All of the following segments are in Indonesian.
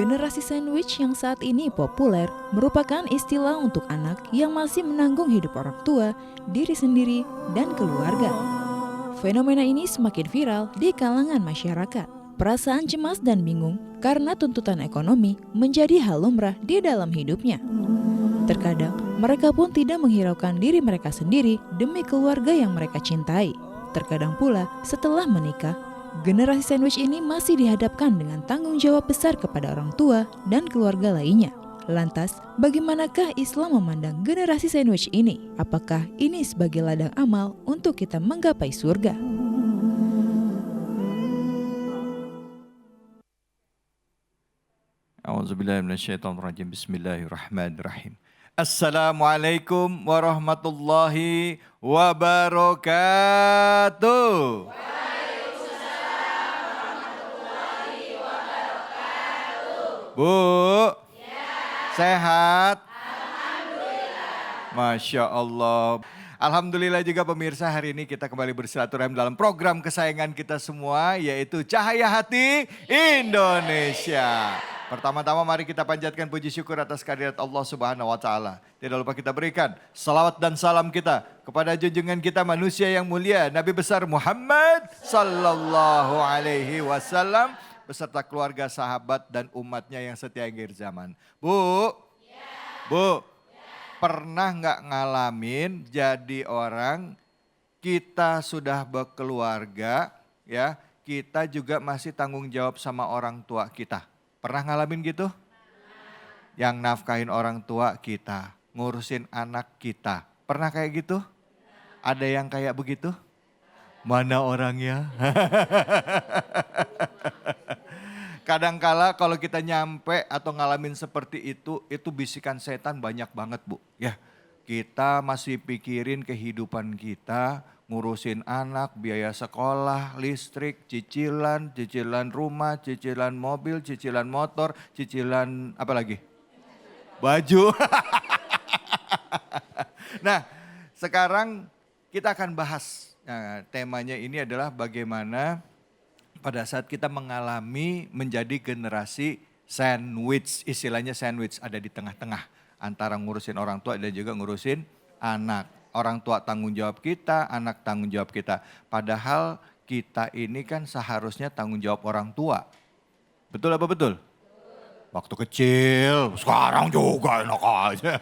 Generasi sandwich yang saat ini populer merupakan istilah untuk anak yang masih menanggung hidup orang tua, diri sendiri, dan keluarga. Fenomena ini semakin viral di kalangan masyarakat. Perasaan cemas dan bingung karena tuntutan ekonomi menjadi hal lumrah di dalam hidupnya. Terkadang mereka pun tidak menghiraukan diri mereka sendiri demi keluarga yang mereka cintai. Terkadang pula setelah menikah, generasi sandwich ini masih dihadapkan dengan tanggung jawab besar kepada orang tua dan keluarga lainnya. Lantas, bagaimanakah Islam memandang generasi sandwich ini? Apakah ini sebagai ladang amal untuk kita menggapai surga? A'udzubillahiminasyaitonirrajim. Bismillahirrahmanirrahim. Assalamualaikum warahmatullahi wabarakatuh. Waalaikumsalam warahmatullahi wabarakatuh. Bu, sehat? Alhamdulillah. Masya Allah. Alhamdulillah juga pemirsa, hari ini kita kembali bersilaturahim dalam program kesayangan kita semua, yaitu Cahaya Hati Indonesia. Pertama-tama mari kita panjatkan puji syukur atas kehadirat Allah Subhanahu wa Ta'ala. Tidak lupa kita berikan salawat dan salam kita kepada junjungan kita manusia yang mulia, Nabi besar Muhammad Sallallahu Alaihi Wasallam, beserta keluarga, sahabat, dan umatnya yang setia akhir zaman. Bu, pernah nggak ngalamin jadi orang, kita sudah berkeluarga, ya, kita juga masih tanggung jawab sama orang tua kita. Pernah ngalamin gitu? Yang nafkahin orang tua kita, ngurusin anak kita. Pernah kayak gitu? Ada yang kayak begitu? Mana orangnya? Kadangkala kalau kita nyampe atau ngalamin seperti itu bisikan setan banyak banget, Bu. Ya, kita masih pikirin kehidupan kita, ngurusin anak, biaya sekolah, listrik, cicilan rumah, cicilan mobil, cicilan motor, cicilan apa lagi? Baju. Nah, sekarang kita akan bahas. Nah, temanya ini adalah bagaimana pada saat kita mengalami menjadi generasi sandwich. Istilahnya sandwich, ada di tengah-tengah antara ngurusin orang tua dan juga ngurusin anak. Orang tua tanggung jawab kita, anak tanggung jawab kita. Padahal kita ini kan seharusnya tanggung jawab orang tua. Betul apa betul? Waktu kecil, sekarang juga enak aja.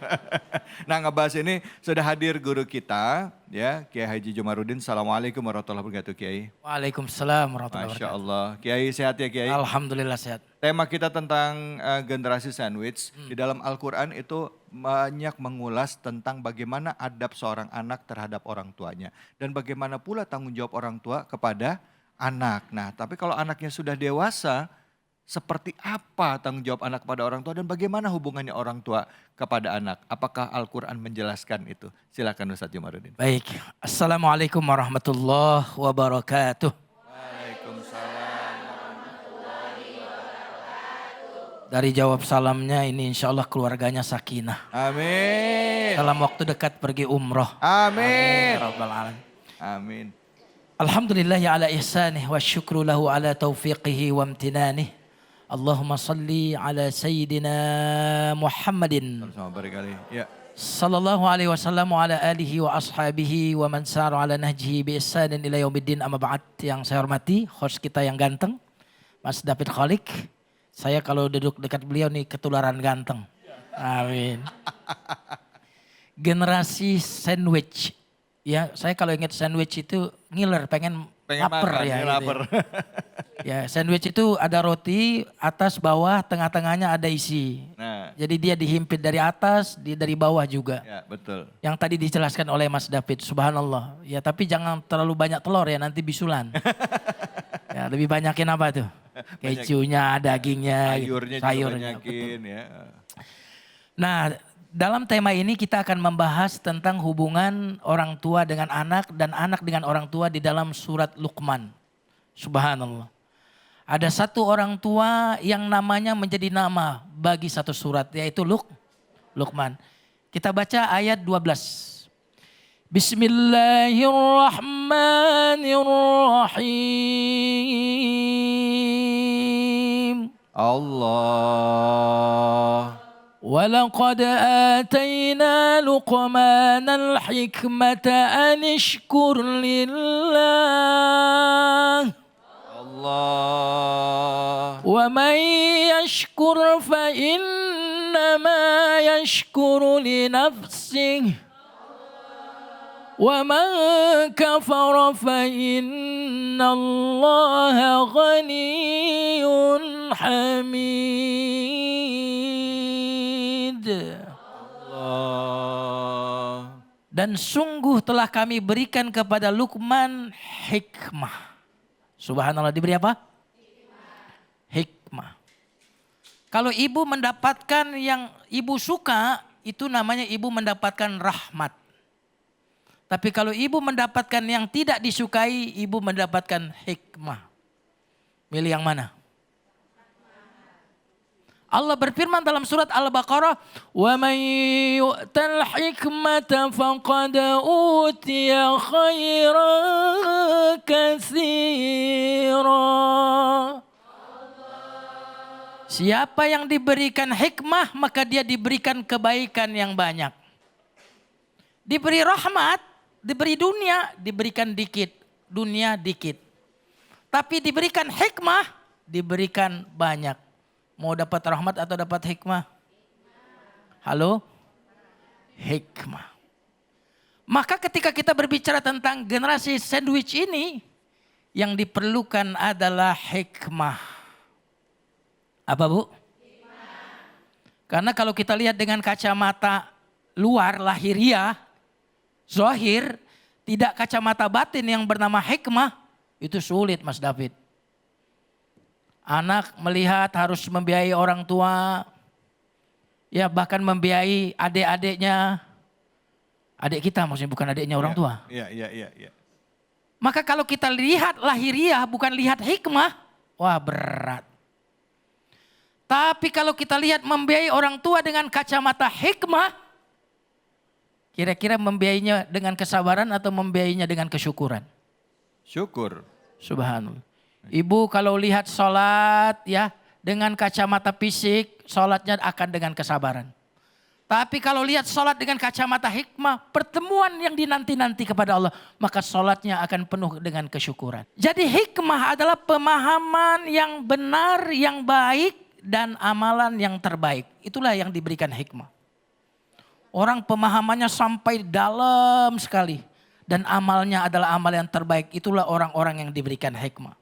Nah, ngebahas ini sudah hadir guru kita, ya, Kiai Haji Jumaruddin. Assalamualaikum warahmatullahi wabarakatuh, Kiai. Waalaikumsalam warahmatullahi Masya wabarakatuh. Allah. Kiai sehat ya, Kiai? Alhamdulillah sehat. Tema kita tentang generasi sandwich. Di dalam Al-Quran itu banyak mengulas tentang bagaimana adab seorang anak terhadap orang tuanya. Dan bagaimana pula tanggung jawab orang tua kepada anak. Nah, tapi kalau anaknya sudah dewasa, seperti apa tanggung jawab anak kepada orang tua dan bagaimana hubungannya orang tua kepada anak? Apakah Al-Quran menjelaskan itu? Silakan Ustaz Jumaruddin. Baik, Assalamualaikum warahmatullahi wabarakatuh. Waalaikumsalam. Dari jawab salamnya ini insya Allah keluarganya sakinah. Amin. Dalam waktu dekat pergi umroh. Amin. Rabbal alamin. Amin. Alhamdulillah ya ala ihsanih wa syukru lahu ala taufiqihi wa amtinanih. Allahumma salli ala Sayyidina Muhammadin. Sama barangkali. Ya. Sallallahu alaihi wasallam wa ala alihi wa ashabihi wa man sara ala nahjihi bi ihsanin ila yaumiddin amma ba'd. Yang saya hormati host kita yang ganteng, Mas David Khalik. Saya kalau duduk dekat beliau nih ketularan ganteng. Amin. Generasi sandwich. Ya, saya kalau ingat sandwich itu ngiler, pengen lapar makan, ya. Gitu lapar. Ya, sandwich itu ada roti, atas, bawah, tengah-tengahnya ada isi. Nah. Jadi dia dihimpit dari atas, dari bawah juga. Ya, betul. Yang tadi dijelaskan oleh Mas David, subhanallah. Ya, tapi jangan terlalu banyak telur ya, nanti bisulan. Ya, lebih banyakin apa tuh? Kejunya, dagingnya, sayurnya juga banyakin ya. Nah, dalam tema ini kita akan membahas tentang hubungan orang tua dengan anak dan anak dengan orang tua di dalam surat Luqman. Subhanallah. Ada satu orang tua yang namanya menjadi nama bagi satu surat, yaitu Luqman. Kita baca ayat 12. Bismillahirrahmanirrahim. Allah. ولقد آتينا لقمان الحكمة أن اشكر لله Allah. ومن يشكر فإنما يشكر لنفسه ومن كفر فإن الله غني حميد. Allah. Dan sungguh telah kami berikan kepada Luqman hikmah. Subhanallah, diberi apa? Hikmah. Kalau ibu mendapatkan yang ibu suka, itu namanya ibu mendapatkan rahmat. Tapi kalau ibu mendapatkan yang tidak disukai, ibu mendapatkan hikmah. Milih yang mana? Allah berfirman dalam surat Al-Baqarah, "Wa man yu'tal hikmata faqad utiya khairan katsira." Siapa yang diberikan hikmah, maka dia diberikan kebaikan yang banyak. Diberi rahmat, diberi dunia, diberikan dikit, dunia dikit. Tapi diberikan hikmah, diberikan banyak. Mau dapat rahmat atau dapat hikmah? Halo? Hikmah. Maka ketika kita berbicara tentang generasi sandwich ini, yang diperlukan adalah hikmah. Apa Bu? Hikmah. Karena kalau kita lihat dengan kacamata luar, lahiriah, zahir, tidak kacamata batin yang bernama hikmah, itu sulit Mas David. Anak melihat harus membiayai orang tua, ya bahkan membiayai adik-adiknya. Adik kita maksudnya, bukan adiknya orang tua. Iya. Maka kalau kita lihat lahiriah bukan lihat hikmah, wah berat. Tapi kalau kita lihat membiayai orang tua dengan kacamata hikmah, kira-kira membiayainya dengan kesabaran atau membiayainya dengan kesyukuran? Syukur. Subhanallah. Ibu kalau lihat sholat ya dengan kacamata fisik, sholatnya akan dengan kesabaran. Tapi kalau lihat sholat dengan kacamata hikmah, pertemuan yang dinanti-nanti kepada Allah, maka sholatnya akan penuh dengan kesyukuran. Jadi hikmah adalah pemahaman yang benar, yang baik, dan amalan yang terbaik. Itulah yang diberikan hikmah. Orang pemahamannya sampai dalam sekali. Dan amalnya adalah amal yang terbaik. Itulah orang-orang yang diberikan hikmah.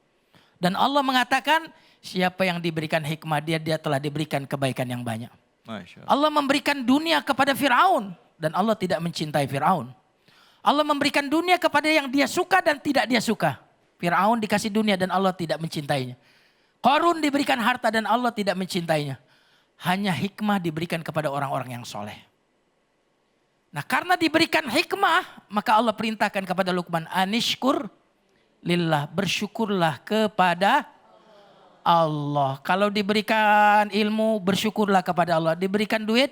Dan Allah mengatakan siapa yang diberikan hikmah dia telah diberikan kebaikan yang banyak. Masya Allah. Allah memberikan dunia kepada Firaun dan Allah tidak mencintai Firaun. Allah memberikan dunia kepada yang dia suka dan tidak dia suka. Firaun dikasih dunia dan Allah tidak mencintainya. Qarun diberikan harta dan Allah tidak mencintainya. Hanya hikmah diberikan kepada orang-orang yang soleh. Nah karena diberikan hikmah maka Allah perintahkan kepada Luqman anishkur lillah, bersyukurlah kepada Allah. Kalau diberikan ilmu, bersyukurlah kepada Allah. Diberikan duit,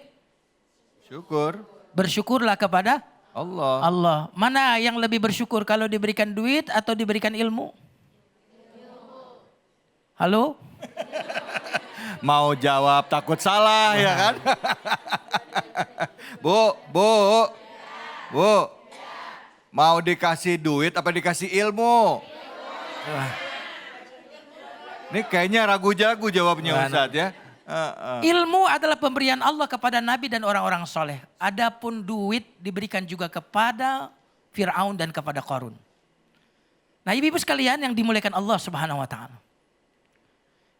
Syukur. bersyukurlah kepada Allah. Allah. Mana yang lebih bersyukur, kalau diberikan duit atau diberikan ilmu? Halo? Mau jawab takut salah ya kan? Bu. Mau dikasih duit apa dikasih ilmu? Ini kayaknya ragu jago jawabnya Ustadz ya. Ilmu adalah pemberian Allah kepada Nabi dan orang-orang soleh. Adapun duit diberikan juga kepada Fir'aun dan kepada Qarun. Nah ibu-ibu sekalian yang dimuliakan Allah Subhanahu wa ta'ala.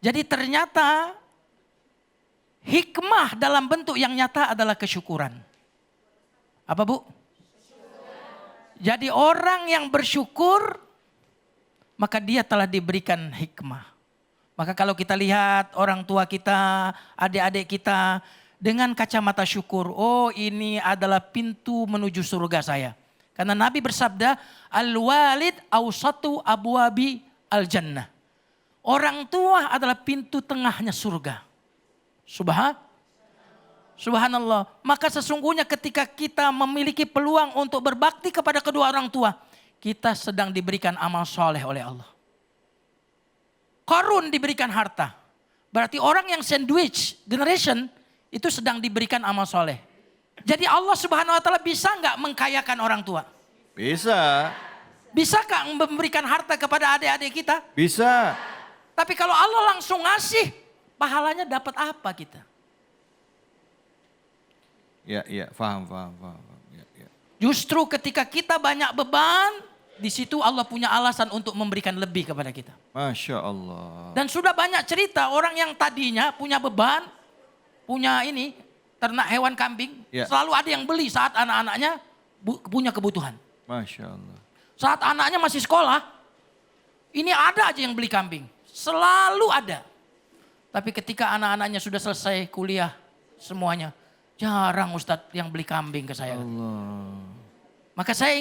Jadi ternyata hikmah dalam bentuk yang nyata adalah kesyukuran. Apa Bu? Jadi orang yang bersyukur maka dia telah diberikan hikmah. Maka kalau kita lihat orang tua kita, adik-adik kita dengan kacamata syukur. Oh ini adalah pintu menuju surga saya. Karena Nabi bersabda, al-walid awsatu abwabi al-jannah. Orang tua adalah pintu tengahnya surga. Subhanallah. Maka sesungguhnya ketika kita memiliki peluang untuk berbakti kepada kedua orang tua, kita sedang diberikan amal soleh oleh Allah. Qarun diberikan harta. Berarti orang yang sandwich generation itu sedang diberikan amal soleh. Jadi Allah Subhanahu wa taala bisa nggak mengkayakan orang tua? Bisa. Bisakah memberikan harta kepada adik-adik kita? Bisa. Tapi kalau Allah langsung ngasih, pahalanya dapat apa kita? Ya, paham. Ya. Justru ketika kita banyak beban, di situ Allah punya alasan untuk memberikan lebih kepada kita. Masya Allah. Dan sudah banyak cerita orang yang tadinya punya beban, punya ternak hewan kambing, Ya. selalu ada yang beli saat anak-anaknya punya kebutuhan. Masya Allah. Saat anaknya masih sekolah, ini ada aja yang beli kambing. Selalu ada. Tapi ketika anak-anaknya sudah selesai kuliah semuanya, jarang Ustadz yang beli kambing ke saya. Allah. Maka saya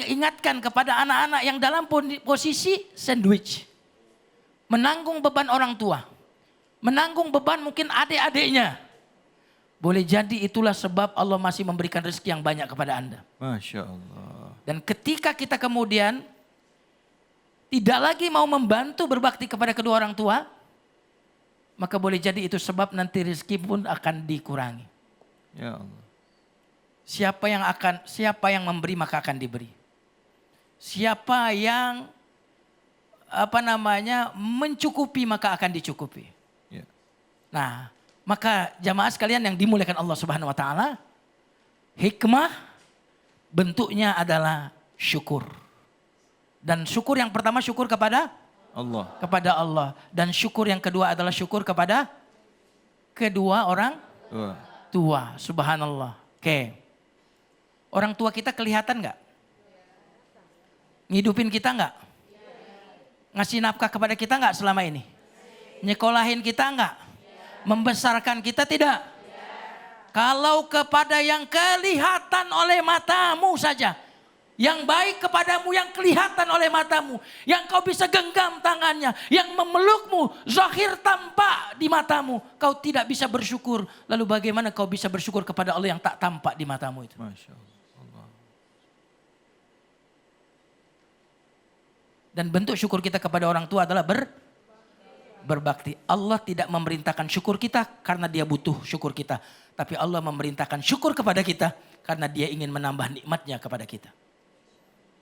ingatkan kepada anak-anak yang dalam posisi sandwich. Menanggung beban orang tua. Menanggung beban mungkin adik-adiknya. Boleh jadi itulah sebab Allah masih memberikan rezeki yang banyak kepada Anda. Masya Allah. Dan ketika kita kemudian tidak lagi mau membantu berbakti kepada kedua orang tua, maka boleh jadi itu sebab nanti rezeki pun akan dikurangi. Ya Allah. Siapa yang memberi maka akan diberi. Siapa yang mencukupi maka akan dicukupi. Ya. Nah, maka jamaah sekalian yang dimuliakan Allah Subhanahu wa taala, hikmah bentuknya adalah syukur. Dan syukur yang pertama syukur kepada Allah. Dan syukur yang kedua adalah syukur kepada kedua orang tua. Subhanallah. Oke. Orang tua kita kelihatan nggak? Ngidupin kita nggak? Ngasih nafkah kepada kita nggak selama ini? Nyekolahin kita nggak? Membesarkan kita tidak? Kalau kepada yang kelihatan oleh matamu saja. Yang baik kepadamu yang kelihatan oleh matamu. Yang kau bisa genggam tangannya. Yang memelukmu zahir tampak di matamu. Kau tidak bisa bersyukur. Lalu bagaimana kau bisa bersyukur kepada Allah yang tak tampak di matamu itu? Masya Allah. Dan bentuk syukur kita kepada orang tua adalah berbakti. Allah tidak memerintahkan syukur kita karena dia butuh syukur kita. Tapi Allah memerintahkan syukur kepada kita karena dia ingin menambah nikmatnya kepada kita.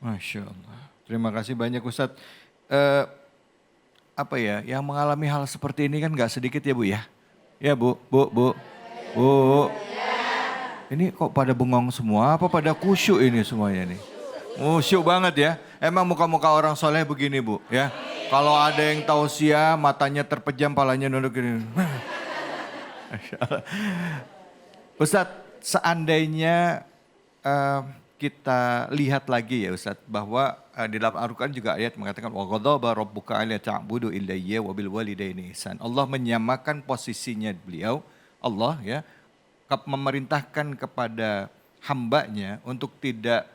Masya Allah. Terima kasih banyak Ustadz. Yang mengalami hal seperti ini kan gak sedikit ya Bu ya? Ya Bu. Ini kok pada bengong semua apa pada khusyuk ini semuanya nih? Khusyuk banget ya. Emang muka-muka orang soleh begini Bu ya. Kalau ada yang tausiah matanya terpejam palanya nunduk gini. Ustadz, seandainya kita lihat lagi ya Ustadz bahwa di dalam Al-Quran juga ayat mengatakan wa ghadaba rabbuka alla ta'budu illa iyyahu wa bil walidaini ihsan. Allah menyamakan posisinya beliau, Allah ya, memerintahkan kepada hambanya untuk tidak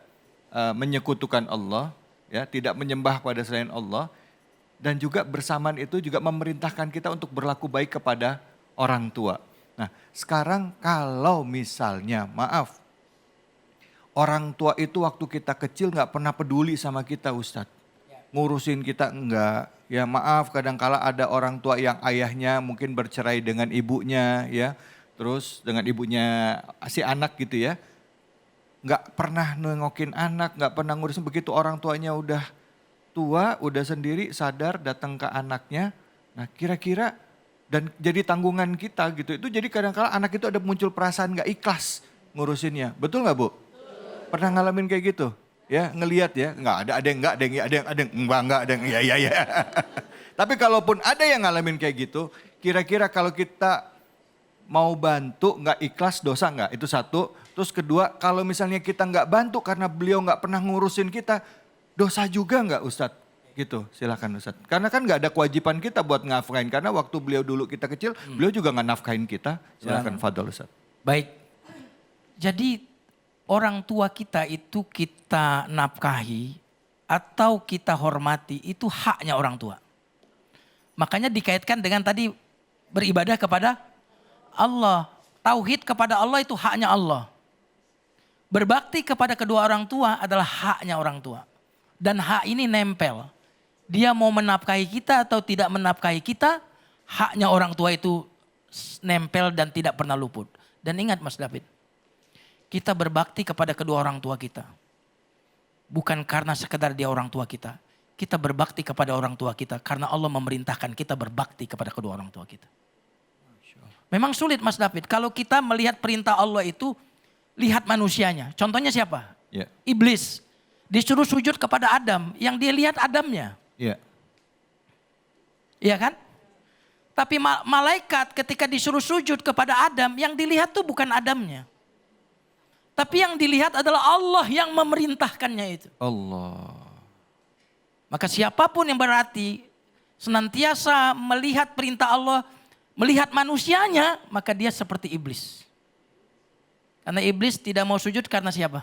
menyekutukan Allah, ya, tidak menyembah pada selain Allah, dan juga bersamaan itu juga memerintahkan kita untuk berlaku baik kepada orang tua. Nah, sekarang kalau misalnya, maaf, orang tua itu waktu kita kecil nggak pernah peduli sama kita Ustadz. Ngurusin kita enggak. Ya maaf, kadangkala ada orang tua yang ayahnya mungkin bercerai dengan ibunya ya. Terus dengan ibunya si anak gitu ya. Nggak pernah nengokin anak, nggak pernah ngurusin, begitu orang tuanya udah tua, udah sendiri, sadar datang ke anaknya. Nah kira-kira dan jadi tanggungan kita gitu. Itu jadi kadang-kala anak itu ada muncul perasaan nggak ikhlas ngurusinnya. Betul nggak Bu? Pernah ngalamin kayak gitu? Ya ngelihat ya, ada yang enggak, ada yang iya. Tapi kalaupun ada yang ngalamin kayak gitu, kira-kira kalau kita mau bantu nggak ikhlas dosa nggak? Itu satu. Terus kedua, kalau misalnya kita nggak bantu karena beliau nggak pernah ngurusin kita, dosa juga nggak Ustadz? Gitu, silakan Ustadz. Karena kan nggak ada kewajiban kita buat ngafkain. Karena waktu beliau dulu kita kecil, beliau juga nggak nafkain kita. Silakan Fadol Ustadz. Baik, jadi orang tua kita itu kita nafkahi atau kita hormati, itu haknya orang tua. Makanya dikaitkan dengan tadi beribadah kepada Allah. Tauhid kepada Allah itu haknya Allah. Berbakti kepada kedua orang tua adalah haknya orang tua. Dan hak ini nempel. Dia mau menafkahi kita atau tidak menafkahi kita, haknya orang tua itu nempel dan tidak pernah luput. Dan ingat Mas David, kita berbakti kepada kedua orang tua kita. Bukan karena sekedar dia orang tua kita. Kita berbakti kepada orang tua kita karena Allah memerintahkan kita berbakti kepada kedua orang tua kita. Memang sulit Mas David, kalau kita melihat perintah Allah itu, lihat manusianya. Contohnya siapa? Ya. Iblis. Disuruh sujud kepada Adam, yang dia lihat Adamnya. Ya. Iya kan? Tapi malaikat ketika disuruh sujud kepada Adam, yang dilihat tuh bukan Adamnya. Tapi yang dilihat adalah Allah yang memerintahkannya itu. Allah. Maka siapapun yang berarti senantiasa melihat perintah Allah, melihat manusianya, maka dia seperti iblis. Karena iblis tidak mau sujud karena siapa?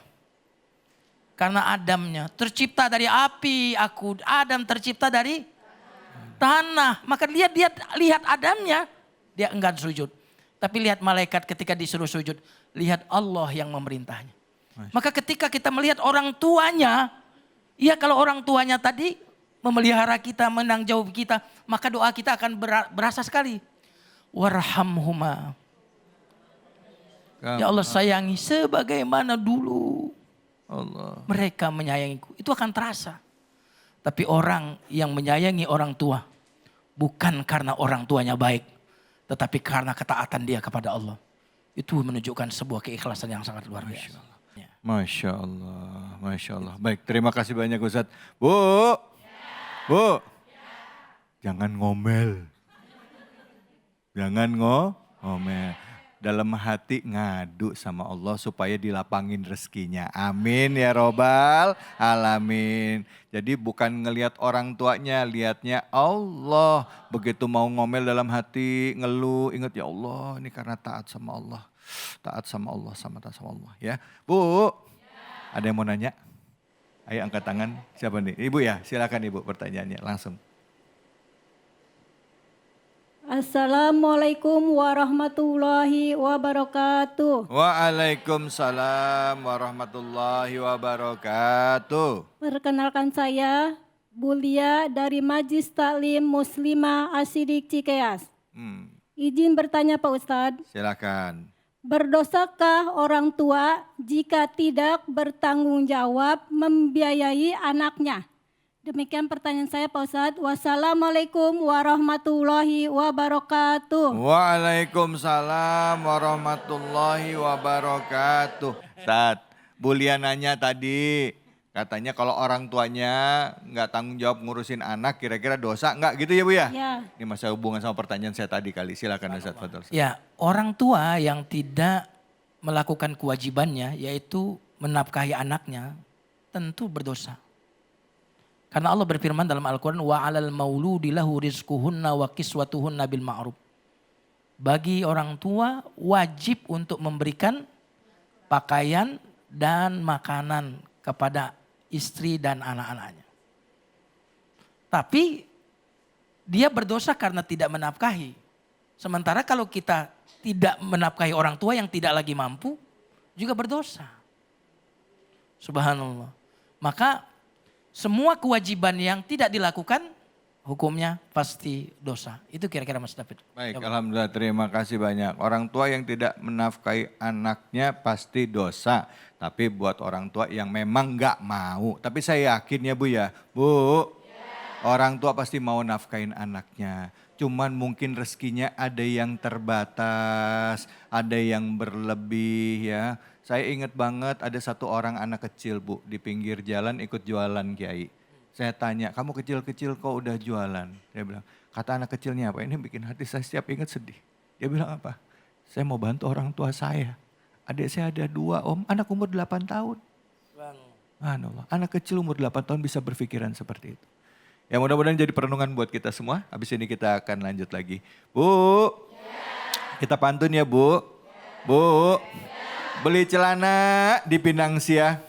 Karena Adamnya. Tercipta dari api, Adam tercipta dari tanah. Maka dia lihat Adamnya, dia enggan sujud. Tapi lihat malaikat ketika disuruh sujud, lihat Allah yang memerintahnya. Maka ketika kita melihat orang tuanya, ya kalau orang tuanya tadi memelihara kita, menang jauh kita, maka doa kita akan berasa sekali. Warhamhuma. Ya Allah sayangi sebagaimana dulu Allah. mereka menyayangiku. Itu akan terasa. Tapi orang yang menyayangi orang tua bukan karena orang tuanya baik, tetapi karena ketaatan dia kepada Allah. Itu menunjukkan sebuah keikhlasan yang sangat luar biasa. Masya Allah, Masya Allah. Baik, terima kasih banyak Ustadz. Bu, Bu, jangan ngomel. Jangan ngomel. Dalam hati ngadu sama Allah supaya dilapangin rezekinya. Amin ya robbal alamin. Jadi bukan ngelihat orang tuanya, lihatnya Allah. Begitu mau ngomel dalam hati, ngeluh, ingat ya Allah ini karena taat sama Allah. Taat sama Allah, taat sama Allah ya. Bu, ada yang mau nanya? Ayo angkat tangan, siapa nih? Ibu ya, silakan Ibu pertanyaannya langsung. Assalamualaikum warahmatullahi wabarakatuh. Waalaikumsalam warahmatullahi wabarakatuh. Perkenalkan saya Bulia dari Majlis Taklim Muslimah Asidik Cikeas. Izin bertanya Pak Ustadz. Silakan. Berdosakah orang tua jika tidak bertanggung jawab membiayai anaknya? Demikian pertanyaan saya Pak Ustadz. Wassalamualaikum warahmatullahi wabarakatuh. Waalaikumsalam warahmatullahi wabarakatuh. Ustadz, Bulia nanya tadi, katanya kalau orang tuanya nggak tanggung jawab ngurusin anak, kira-kira dosa nggak gitu ya Bu ya? Ya. Ini masih hubungan sama pertanyaan saya tadi kali. Silakan Ustadz. Fadol. Ya, orang tua yang tidak melakukan kewajibannya, yaitu menafkahi anaknya, tentu berdosa. Karena Allah berfirman dalam Al-Quran, وَعَلَى الْمَوْلُودِ لَهُ رِزْقُهُنَّ وَكِسْوَتُهُنَّ بِالْمَعْرُوفِ. Bagi orang tua wajib untuk memberikan pakaian dan makanan kepada istri dan anak-anaknya. Tapi dia berdosa karena tidak menafkahi. Sementara kalau kita tidak menafkahi orang tua yang tidak lagi mampu, juga berdosa. Subhanallah. Maka semua kewajiban yang tidak dilakukan, hukumnya pasti dosa. Itu kira-kira Mas David. Baik, alhamdulillah terima kasih banyak. Orang tua yang tidak menafkahi anaknya pasti dosa. Tapi buat orang tua yang memang nggak mau. Tapi saya yakin ya Bu ya, Bu, orang tua pasti mau nafkahin anaknya. Cuman mungkin rezekinya ada yang terbatas, ada yang berlebih ya. Saya ingat banget ada satu orang anak kecil Bu di pinggir jalan ikut jualan Kiai. Saya tanya, kamu kecil-kecil kok udah jualan? Dia bilang, kata anak kecilnya apa? Ini bikin hati saya setiap ingat sedih. Dia bilang apa? Saya mau bantu orang tua saya. Adik saya ada 2 Om, anak umur 8 tahun. Subhanallah, anak kecil umur 8 tahun bisa berpikiran seperti itu. Ya mudah-mudahan jadi perenungan buat kita semua. Habis ini kita akan lanjut lagi. Bu, kita pantun ya Bu. Bu, beli celana di Pinang Sia.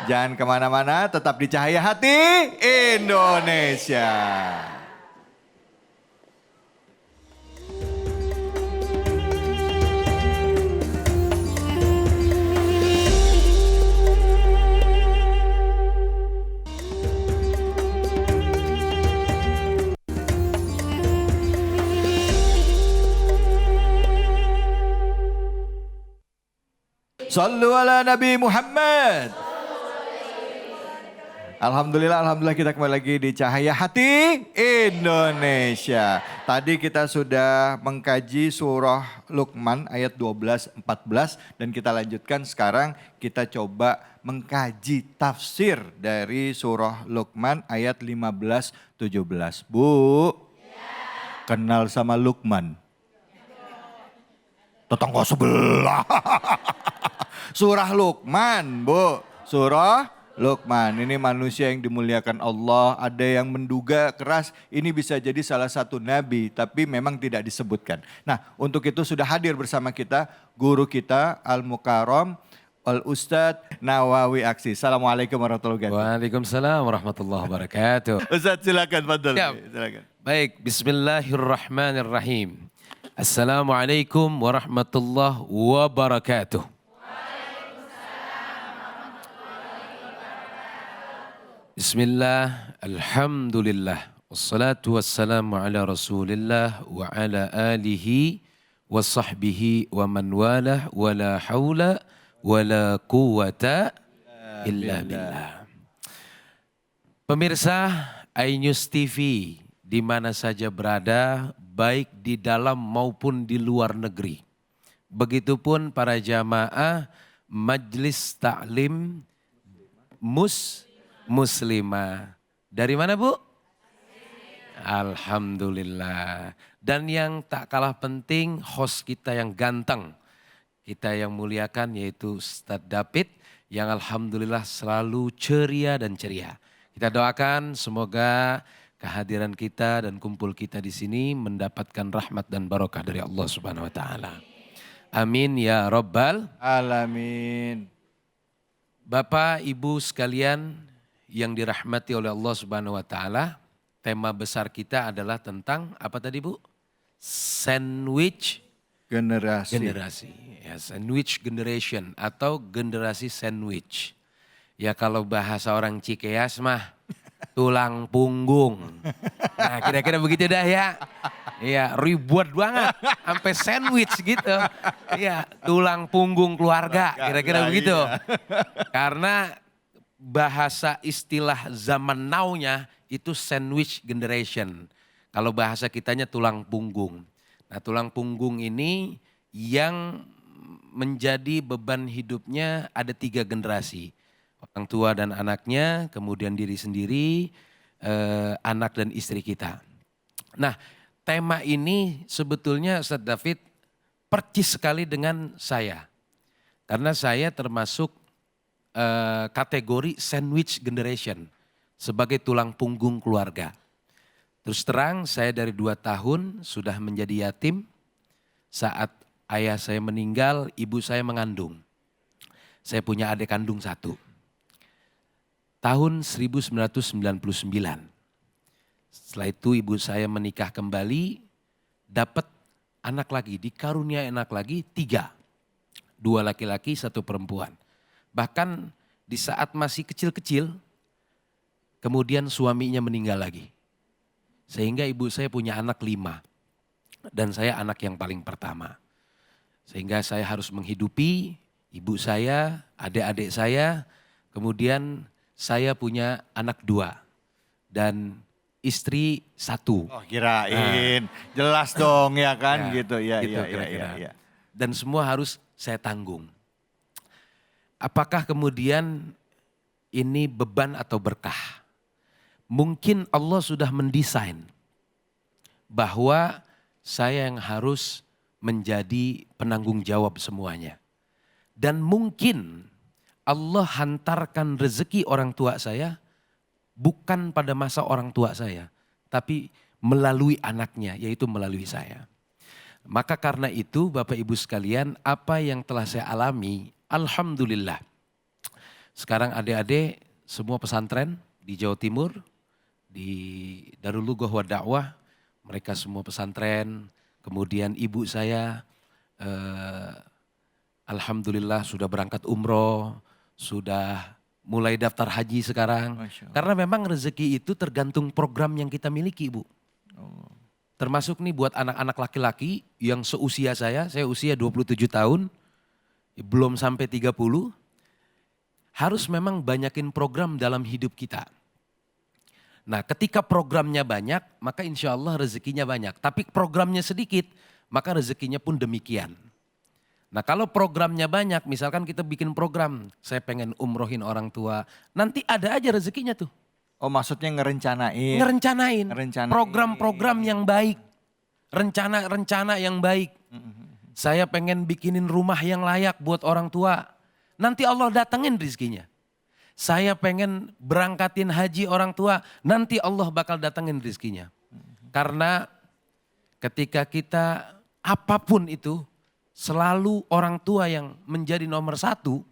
Jangan kemana-mana, tetap di Cahaya Hati Indonesia. Sallu ala Nabi Muhammad. Alhamdulillah, alhamdulillah kita kembali lagi di Cahaya Hati Indonesia. Tadi kita sudah mengkaji surah Luqman ayat 12-14 dan kita lanjutkan sekarang kita coba mengkaji tafsir dari surah Luqman ayat 15-17. Bu, kenal sama Luqman? Tetangga sebelah. Surah Luqman, Bu. Surah Luqman, ini manusia yang dimuliakan Allah. Ada yang menduga keras ini bisa jadi salah satu nabi, tapi memang tidak disebutkan. Nah, untuk itu sudah hadir bersama kita guru kita Al-Mukarram Al-Ustadz Nawawi Aksi. Assalamualaikum warahmatullahi wabarakatuh. Waalaikumsalam warahmatullahi wabarakatuh. Ustadz silakan, fadhol. Siap. Silakan. Baik, bismillahirrahmanirrahim. Assalamualaikum warahmatullahi wabarakatuh. Bismillah, alhamdulillah, wassalatu wassalamu ala rasulillah wa ala alihi wa sahbihi wa man walah wa la hawla wa la quwata illa billah. Pemirsa iNews TV di mana saja berada, baik di dalam maupun di luar negeri. Begitupun para jamaah Majelis Ta'lim Muslimah. Dari mana, Bu? Alhamdulillah. Dan yang tak kalah penting, host kita yang ganteng, kita yang muliakan, yaitu Ustadz David yang alhamdulillah selalu ceria dan ceria. Kita doakan semoga kehadiran kita dan kumpul kita di sini mendapatkan rahmat dan barokah dari Allah Subhanahu wa taala. Amin ya rabbal Alamin. Bapak, Ibu sekalian yang dirahmati oleh Allah Subhanahu wa taala, tema besar kita adalah tentang apa tadi, Bu? Sandwich Generasi. ya, sandwich generation atau generasi sandwich. Ya kalau bahasa orang Cikeas mah tulang punggung. Nah, kira-kira begitu dah ya. Iya, ribut banget sampai sandwich gitu. Iya, tulang punggung keluarga, kira-kira begitu. Karena bahasa istilah zaman now-nya itu sandwich generation. Kalau bahasa kitanya tulang punggung. Nah, tulang punggung ini yang menjadi beban hidupnya ada 3 generasi. Orang tua dan anaknya, kemudian diri sendiri, anak dan istri kita. Nah, tema ini sebetulnya Ustadz David percis sekali dengan saya. Karena saya termasuk kategori sandwich generation sebagai tulang punggung keluarga. Terus terang saya dari 2 tahun sudah menjadi yatim. Saat ayah saya meninggal, ibu saya mengandung. Saya punya adik kandung 1. Tahun 1999. Setelah itu ibu saya menikah kembali, dapat anak lagi, dikarunia anak lagi 3. 2 laki-laki, 1 perempuan. Bahkan di saat masih kecil-kecil, kemudian suaminya meninggal lagi. Sehingga ibu saya punya anak 5. Dan saya anak yang paling pertama. Sehingga saya harus menghidupi ibu saya, adik-adik saya, kemudian saya punya anak 2 dan istri 1. Oh, kirain. Jelas dong ya kan gitu. Ya, gitu ya, kira-kira. ya. Dan semua harus saya tanggung. Apakah kemudian ini beban atau berkah? Mungkin Allah sudah mendesain bahwa saya yang harus menjadi penanggung jawab semuanya. Dan mungkin Allah hantarkan rezeki orang tua saya bukan pada masa orang tua saya, tapi melalui anaknya, yaitu melalui saya. Maka karena itu Bapak Ibu sekalian, apa yang telah saya alami, alhamdulillah. Sekarang adik-adik semua pesantren di Jawa Timur, di Darul Lughah wa Da'wah, mereka semua pesantren. Kemudian ibu saya alhamdulillah sudah berangkat umroh, sudah mulai daftar haji sekarang. Karena memang rezeki itu tergantung program yang kita miliki, Bu. Termasuk nih buat anak-anak laki-laki yang seusia saya usia 27 tahun. belum sampai 30, harus memang banyakin program dalam hidup kita. Nah ketika programnya banyak, maka insya Allah rezekinya banyak. Tapi programnya sedikit, maka rezekinya pun demikian. Nah kalau programnya banyak, misalkan kita bikin program, saya pengen umrohin orang tua, nanti ada aja rezekinya tuh. Oh maksudnya ngerencanain. Ngerencanain. Ngerencanain. Program-program yang baik. Rencana-rencana yang baik. Saya pengen bikinin rumah yang layak buat orang tua. Nanti Allah datengin rezekinya. Saya pengen berangkatin haji orang tua. Nanti Allah bakal datengin rezekinya. Karena ketika kita apapun itu selalu orang tua yang menjadi nomor satu.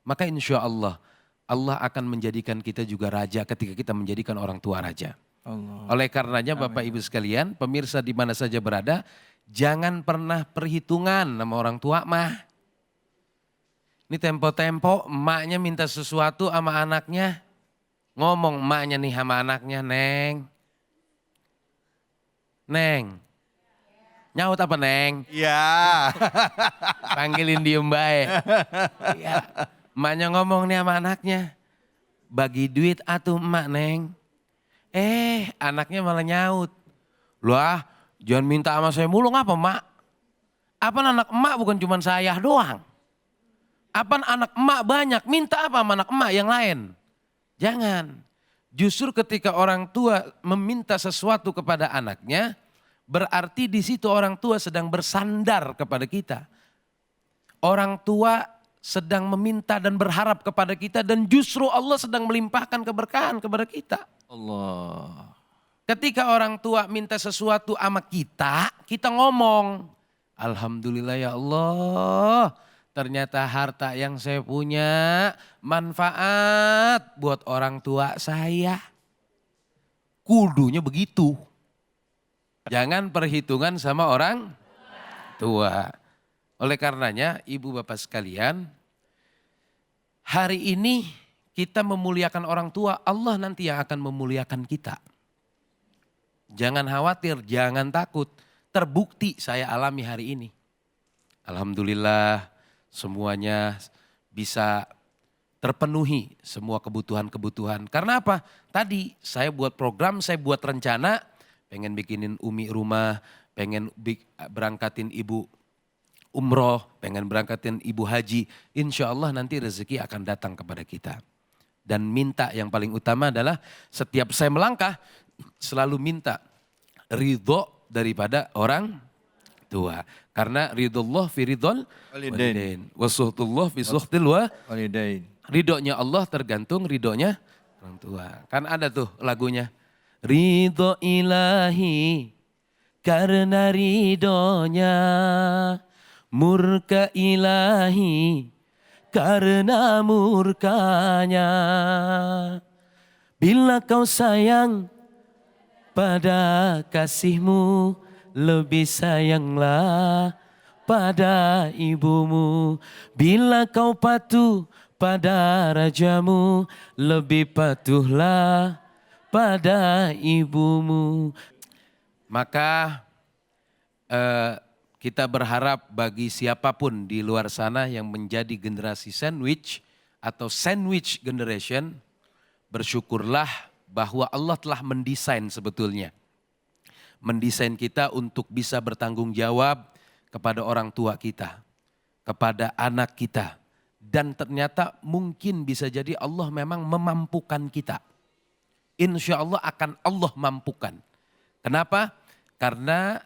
Maka insya Allah Allah akan menjadikan kita juga raja ketika kita menjadikan orang tua raja. Allah. Oleh karenanya Bapak Ibu sekalian, pemirsa di mana saja berada, jangan pernah perhitungan sama orang tua mah. Ini tempo-tempo emaknya minta sesuatu sama anaknya. Ngomong emaknya nih sama anaknya, Neng. Neng. Nyaut apa Neng? Iya. Panggilin diem baik. Ya. Emaknya ngomong nih sama anaknya. Bagi duit atuh emak Neng. Anaknya malah nyaut. Lah jangan minta sama saya mulu ngapa emak? Apa anak emak bukan cuma saya doang? Apa anak emak banyak? Minta apa sama anak emak yang lain? Jangan. Justru ketika orang tua meminta sesuatu kepada anaknya, berarti di situ orang tua sedang bersandar kepada kita. Orang tua sedang meminta dan berharap kepada kita dan justru Allah sedang melimpahkan keberkahan kepada kita. Allah. Ketika orang tua minta sesuatu sama kita, kita ngomong, Alhamdulillah ya Allah, ternyata harta yang saya punya manfaat buat orang tua saya. Kudunya begitu. Jangan perhitungan sama orang tua. Oleh karenanya ibu bapak sekalian, hari ini kita memuliakan orang tua, Allah nanti yang akan memuliakan kita. Jangan khawatir, jangan takut. Terbukti saya alami hari ini. Alhamdulillah semuanya bisa terpenuhi semua kebutuhan-kebutuhan. Karena apa? Tadi saya buat program, saya buat rencana, pengen bikinin Umi rumah, pengen berangkatin ibu umroh, pengen berangkatin ibu haji. Insya Allah nanti rezeki akan datang kepada kita. Dan minta yang paling utama adalah setiap saya melangkah selalu minta ridho daripada orang tua. Karena ridullah fi ridhol walidain. Wasuhtullah fi suhtil Walidain. Ridhonya Allah tergantung ridhonya orang tua. Kan ada tuh lagunya. Ridho ilahi karena ridhonya. Murka ilahi karena murkanya. Bila kau sayang pada kasihmu, lebih sayanglah pada ibumu. Bila kau patuh pada rajamu, lebih patuhlah pada ibumu. Maka kita berharap bagi siapapun di luar sana yang menjadi generasi sandwich atau sandwich generation, bersyukurlah bahwa Allah telah mendesain sebetulnya. Mendesain kita untuk bisa bertanggung jawab kepada orang tua kita, kepada anak kita. Dan ternyata mungkin bisa jadi Allah memang memampukan kita. Insya Allah akan Allah mampukan. Kenapa? Karena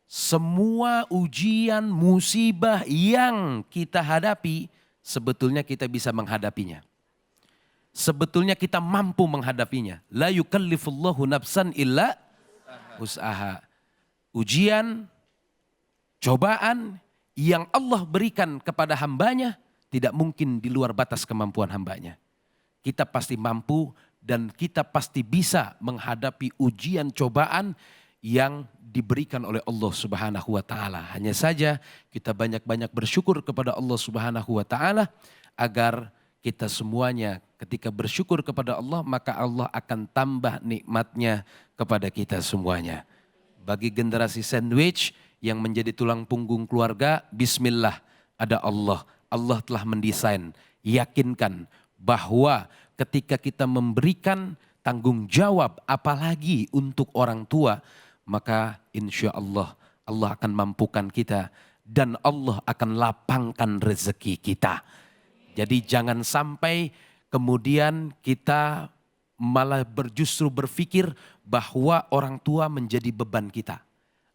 semua ujian, musibah yang kita hadapi, sebetulnya kita bisa menghadapinya. Sebetulnya kita mampu menghadapinya. La yukallifullahu nafsan illa usaha. Ujian, cobaan yang Allah berikan kepada hambanya tidak mungkin di luar batas kemampuan hambanya. Kita pasti mampu dan kita pasti bisa menghadapi ujian cobaan yang diberikan oleh Allah Subhanahu wa taala. Hanya saja kita banyak-banyak bersyukur kepada Allah Subhanahu wa taala agar kita semuanya ketika bersyukur kepada Allah maka Allah akan tambah nikmatnya kepada kita semuanya. Bagi generasi sandwich yang menjadi tulang punggung keluarga, bismillah ada Allah. Allah telah mendesain. Yakinkan bahwa ketika kita memberikan tanggung jawab apalagi untuk orang tua, maka insya Allah Allah akan mampukan kita dan Allah akan lapangkan rezeki kita. Jadi jangan sampai kemudian kita malah justru berpikir bahwa orang tua menjadi beban kita.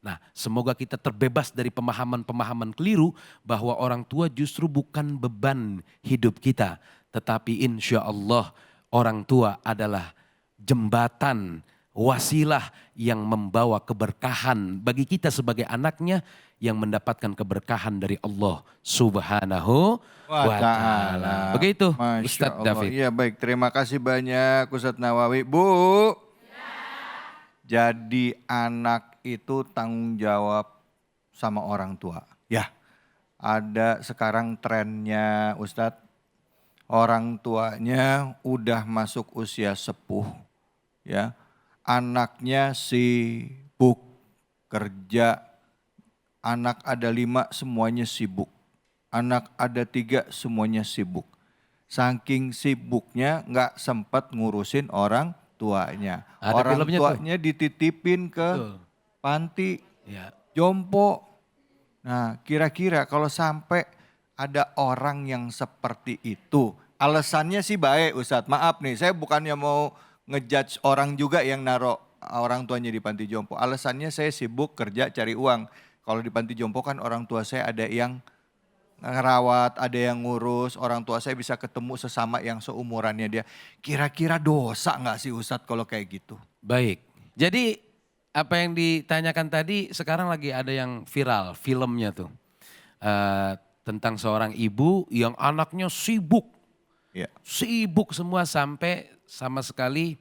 Nah, semoga kita terbebas dari pemahaman-pemahaman keliru bahwa orang tua justru bukan beban hidup kita. Tetapi insya Allah orang tua adalah jembatan, wasilah yang membawa keberkahan bagi kita sebagai anaknya yang mendapatkan keberkahan dari Allah Subhanahu wa Ta'ala. Begitu Ustadz David. Iya baik, terima kasih banyak Ustadz Nawawi. Bu, jadi anak itu tanggung jawab sama orang tua. Ya, ada sekarang trennya Ustadz, orang tuanya udah masuk usia sepuh, ya, anaknya sibuk kerja, anak ada 5 semuanya sibuk, anak ada 3 semuanya sibuk. Saking sibuknya nggak sempat ngurusin orang tuanya. Ada orang filmnya tuanya dititipin ke panti, Ya. jompo. Nah, kira-kira kalau sampai ada orang yang seperti itu, alasannya sih baik Ustadz, maaf nih, saya bukannya mau ngejudge orang juga yang naruh orang tuanya di panti jompo. Alasannya saya sibuk kerja cari uang. Kalau di panti jompo kan orang tua saya ada yang ngerawat, ada yang ngurus, orang tua saya bisa ketemu sesama yang seumurannya dia. Kira-kira dosa nggak sih Ustadz kalau kayak gitu? Baik, jadi apa yang ditanyakan tadi sekarang lagi ada yang viral filmnya tuh. Tentang seorang ibu yang anaknya sibuk. Ya. Sibuk semua sampai sama sekali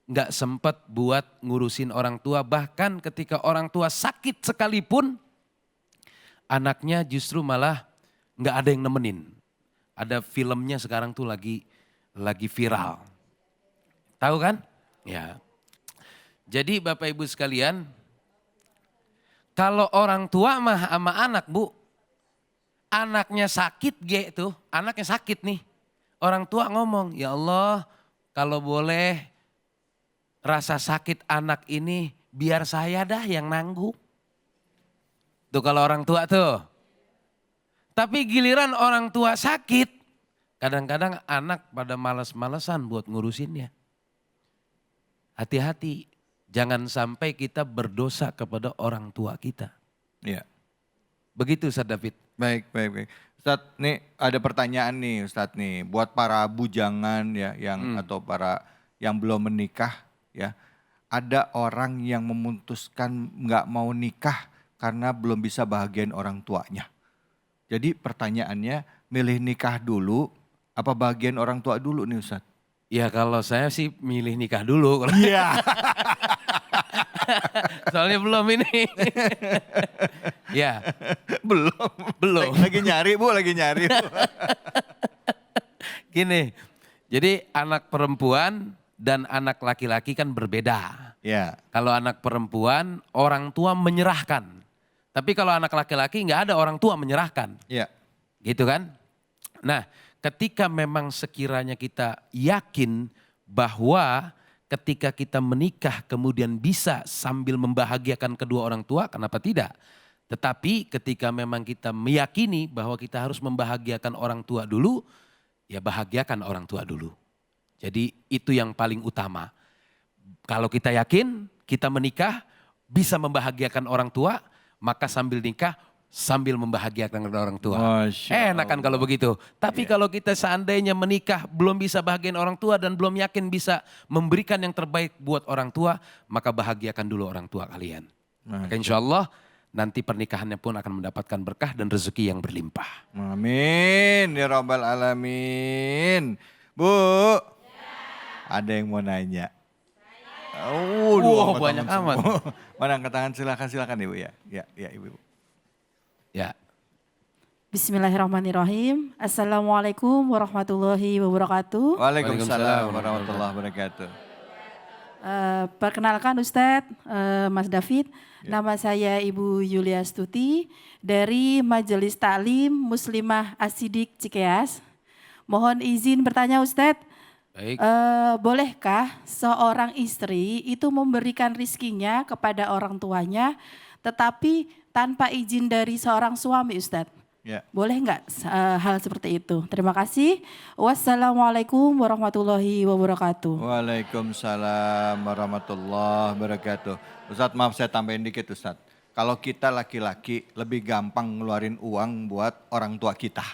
nggak sempat buat ngurusin orang tua. Bahkan ketika orang tua sakit sekalipun anaknya justru malah nggak ada yang nemenin. Ada filmnya sekarang tuh lagi viral. Tahu kan? Ya. Jadi Bapak Ibu sekalian, kalau orang tua mah sama anak Bu, anaknya sakit tuh, anaknya sakit nih. Orang tua ngomong, ya Allah kalau boleh rasa sakit anak ini biar saya dah yang nanggung. Tuh kalau orang tua tuh. Tapi giliran orang tua sakit, kadang-kadang anak pada malas-malesan buat ngurusinnya. Hati-hati. Jangan sampai kita berdosa kepada orang tua kita. Iya. Begitu Ustadz David. Baik. Ustadz, nih ada pertanyaan nih Ustadz nih. Buat para bujangan ya yang atau para yang belum menikah ya. Ada orang yang memutuskan nggak mau nikah karena belum bisa bahagiain orang tuanya. Jadi pertanyaannya, milih nikah dulu apa bahagiain orang tua dulu nih Ustadz? Ya kalau saya sih milih nikah dulu. Iya. Soalnya belum ini. Ya. Belum. Lagi nyari Bu, lagi nyari. Gini, jadi anak perempuan dan anak laki-laki kan berbeda. Ya. Kalau anak perempuan orang tua menyerahkan. Tapi kalau anak laki-laki nggak ada orang tua menyerahkan. Ya. Gitu kan? Nah, ketika memang sekiranya kita yakin bahwa ketika kita menikah kemudian bisa sambil membahagiakan kedua orang tua, kenapa tidak? Tetapi ketika memang kita meyakini bahwa kita harus membahagiakan orang tua dulu, ya bahagiakan orang tua dulu. Jadi itu yang paling utama. Kalau kita yakin kita menikah bisa membahagiakan orang tua, maka sambil nikah sambil membahagiakan orang tua. Enak kan kalau begitu. Tapi kalau kita seandainya menikah belum bisa bahagiain orang tua dan belum yakin bisa memberikan yang terbaik buat orang tua, maka bahagiakan dulu orang tua kalian. Maka insya Allah nanti pernikahannya pun akan mendapatkan berkah dan rezeki yang berlimpah. Amin ya rabbal alamin. Bu, ada yang mau nanya. Wow, banyak amat. Mana angkat tangan, silakan Ibu ya. Ya Ibu. Ya. Bismillahirrahmanirrahim. Assalamualaikum warahmatullahi wabarakatuh. Waalaikumsalam warahmatullahi wabarakatuh. Perkenalkan Ustadz, Mas David, nama saya Ibu Yulia Stuti dari Majelis Taklim Muslimah Asidik Cikeas. Mohon izin bertanya Ustadz, Baik. bolehkah seorang istri itu memberikan rizkinya kepada orang tuanya tetapi tanpa izin dari seorang suami Ustadz? Ya. Boleh nggak hal seperti itu? Terima kasih. Wassalamualaikum warahmatullahi wabarakatuh. Waalaikumsalam warahmatullahi wabarakatuh. Ustadz maaf saya tambahin dikit Ustadz. Kalau kita laki-laki lebih gampang ngeluarin uang buat orang tua kita.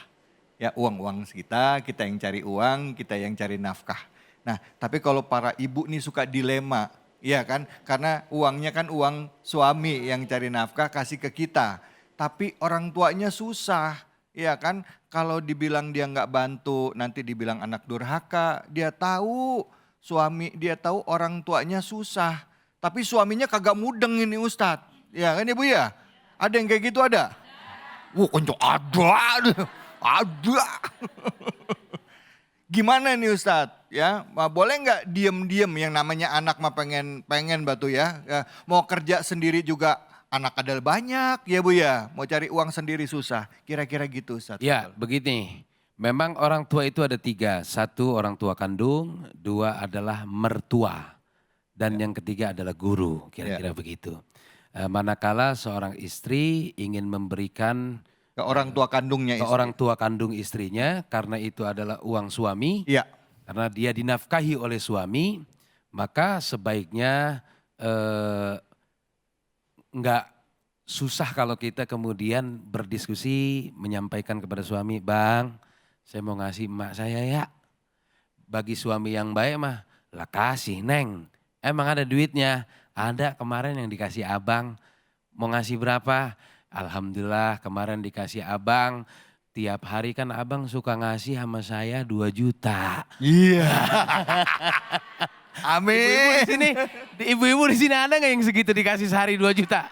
Ya uang-uang kita yang cari uang, kita yang cari nafkah. Nah tapi kalau para ibu nih suka dilema. Iya kan, karena uangnya kan uang suami yang cari nafkah kasih ke kita. Tapi orang tuanya susah, ya kan? Kalau dibilang dia nggak bantu, nanti dibilang anak durhaka. Dia tahu dia tahu orang tuanya susah. Tapi suaminya kagak mudeng ini Ustadz. Ya kan Ibu ya? Ada yang kayak gitu ada? Wah konco ada. Gimana nih Ustadz? Ya, boleh nggak diem-diem yang namanya anak mah pengen batu ya. Mau kerja sendiri juga. Anak ada banyak ya Bu ya, mau cari uang sendiri susah. Kira-kira gitu Ustaz. Ya begini, memang orang tua itu ada 3. 1 orang tua kandung, 2 adalah mertua. Dan yang ketiga adalah guru, kira-kira begitu. Manakala seorang istri ingin memberikan Ke orang tua kandungnya ke istri. orang tua kandung istrinya karena itu adalah uang suami. Iya. Karena dia dinafkahi oleh suami, maka sebaiknya nggak susah kalau kita kemudian berdiskusi menyampaikan kepada suami, Bang saya mau ngasih emak saya ya. Bagi suami yang baik mah, lah kasih Neng. Emang ada duitnya? Ada kemarin yang dikasih abang, mau ngasih berapa? Alhamdulillah kemarin dikasih abang, tiap hari kan abang suka ngasih sama saya 2 juta. Iya. Ibu-ibu di Amin. sini, ibu-ibu di sini ada nggak yang segitu dikasih sehari 2 juta?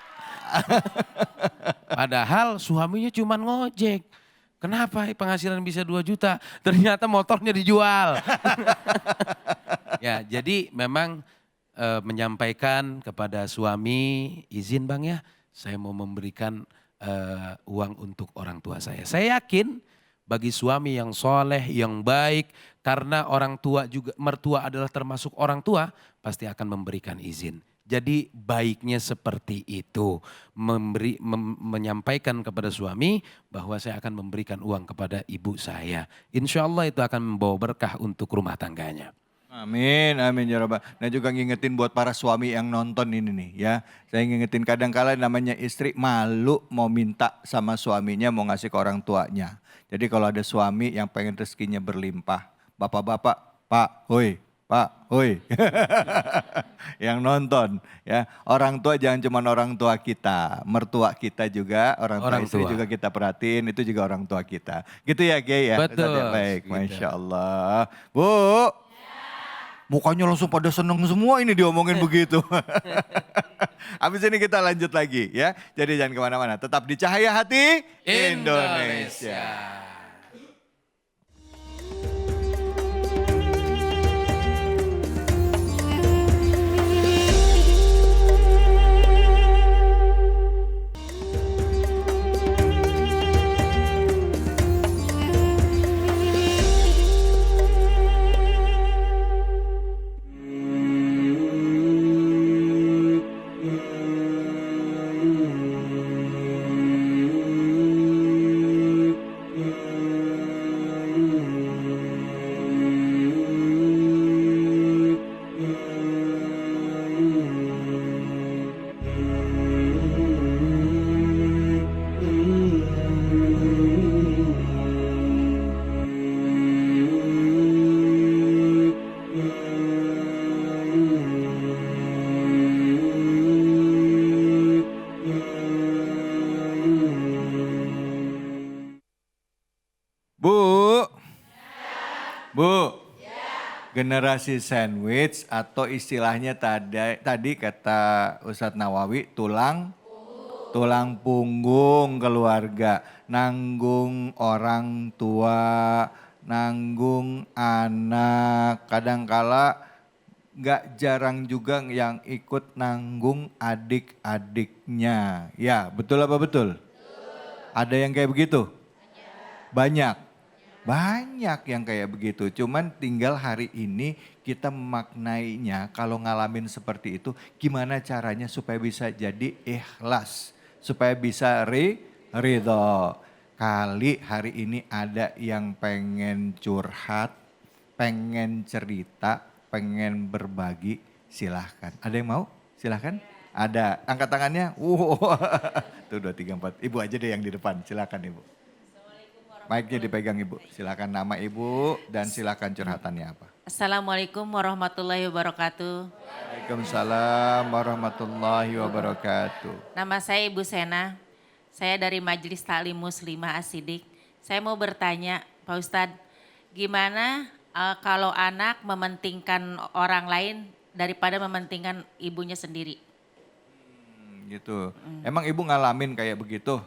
Padahal suaminya cuma ngojek. Kenapa penghasilan bisa 2 juta? Ternyata motornya dijual. Ya, jadi memang menyampaikan kepada suami, izin Bang ya, saya mau memberikan uang untuk orang tua saya. Saya yakin bagi suami yang soleh, yang baik, karena orang tua juga, mertua adalah termasuk orang tua, pasti akan memberikan izin. Jadi baiknya seperti itu, menyampaikan kepada suami bahwa saya akan memberikan uang kepada ibu saya. Insya Allah itu akan membawa berkah untuk rumah tangganya. Amin, amin ya Rabbal. Nah juga ngingetin buat para suami yang nonton ini nih ya. Saya ngingetin kadang-kala namanya istri malu mau minta sama suaminya mau ngasih ke orang tuanya. Jadi kalau ada suami yang pengen rezekinya berlimpah, bapak-bapak, Pak, hoi, yang nonton ya. Orang tua jangan cuma orang tua kita, mertua kita juga, orang tua istri juga kita perhatiin, itu juga orang tua kita. Gitu ya Kiai ya? Betul. Ustaz, ya? Baik, Gitu. Masya Allah. Bu, mukanya langsung pada seneng semua ini diomongin begitu. Habis ini kita lanjut lagi ya. Jadi jangan kemana-mana, tetap di Cahaya Hati Indonesia. Bu, generasi sandwich atau istilahnya tadi kata Ustadz Nawawi tulang punggung keluarga, nanggung orang tua, nanggung anak, kadangkala nggak jarang juga yang ikut nanggung adik-adiknya. Ya, betul apa betul? Ada yang kayak begitu? Banyak. Banyak yang kayak begitu. Cuman tinggal hari ini kita memaknainya kalau ngalamin seperti itu. Gimana caranya supaya bisa jadi ikhlas. Supaya bisa ridho. Kali hari ini ada yang pengen curhat, pengen cerita, pengen berbagi. Silahkan. Ada yang mau? Silahkan. Ada. Angkat tangannya. Tuh 2, 3, 4. Ibu aja deh yang di depan. Silahkan Ibu. Mic-nya dipegang Ibu. Silakan nama Ibu dan silakan curhatannya apa. Assalamualaikum warahmatullahi wabarakatuh. Waalaikumsalam warahmatullahi wabarakatuh. Nama saya Ibu Sena. Saya dari Majelis Taklim Muslimah Asidik. Saya mau bertanya, Pak Ustadz, gimana kalau anak mementingkan orang lain daripada mementingkan ibunya sendiri? Gitu. Emang Ibu ngalamin kayak begitu?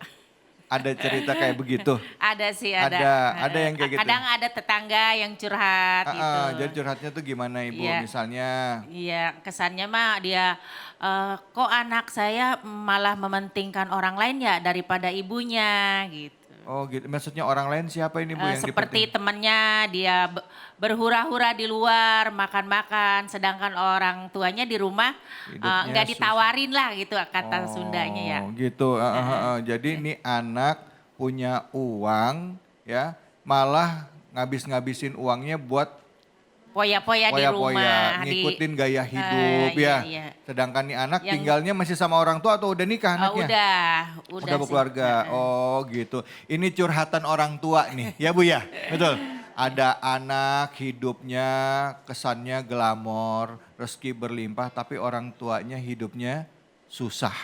Ada cerita kayak begitu? Ada sih, ada. Ada yang kayak gitu? Kadang ada tetangga yang curhat gitu. Jadi curhatnya tuh gimana Ibu? Iya. Misalnya? Iya, kesannya mah dia kok anak saya malah mementingkan orang lain ya daripada ibunya gitu. Oh gitu, maksudnya orang lain siapa ini Bu yang Seperti dipenting? temannya dia berhura-hura di luar makan-makan, sedangkan orang tuanya di rumah Hidupnya nggak susah. ditawarin lah gitu kata Sundanya ya. Oh gitu. Jadi ini anak punya uang ya, malah ngabis-ngabisin uangnya buat Poya-poya di rumah. ngikutin gaya hidup ya. iya. Sedangkan nih anak Yang- tinggalnya masih sama orang tua atau udah nikah anaknya? Udah Udah sih. berkeluarga. Oh gitu. Ini curhatan orang tua nih, ya Bu ya? Betul. Ada anak hidupnya kesannya glamor, rezeki berlimpah tapi orang tuanya hidupnya susah.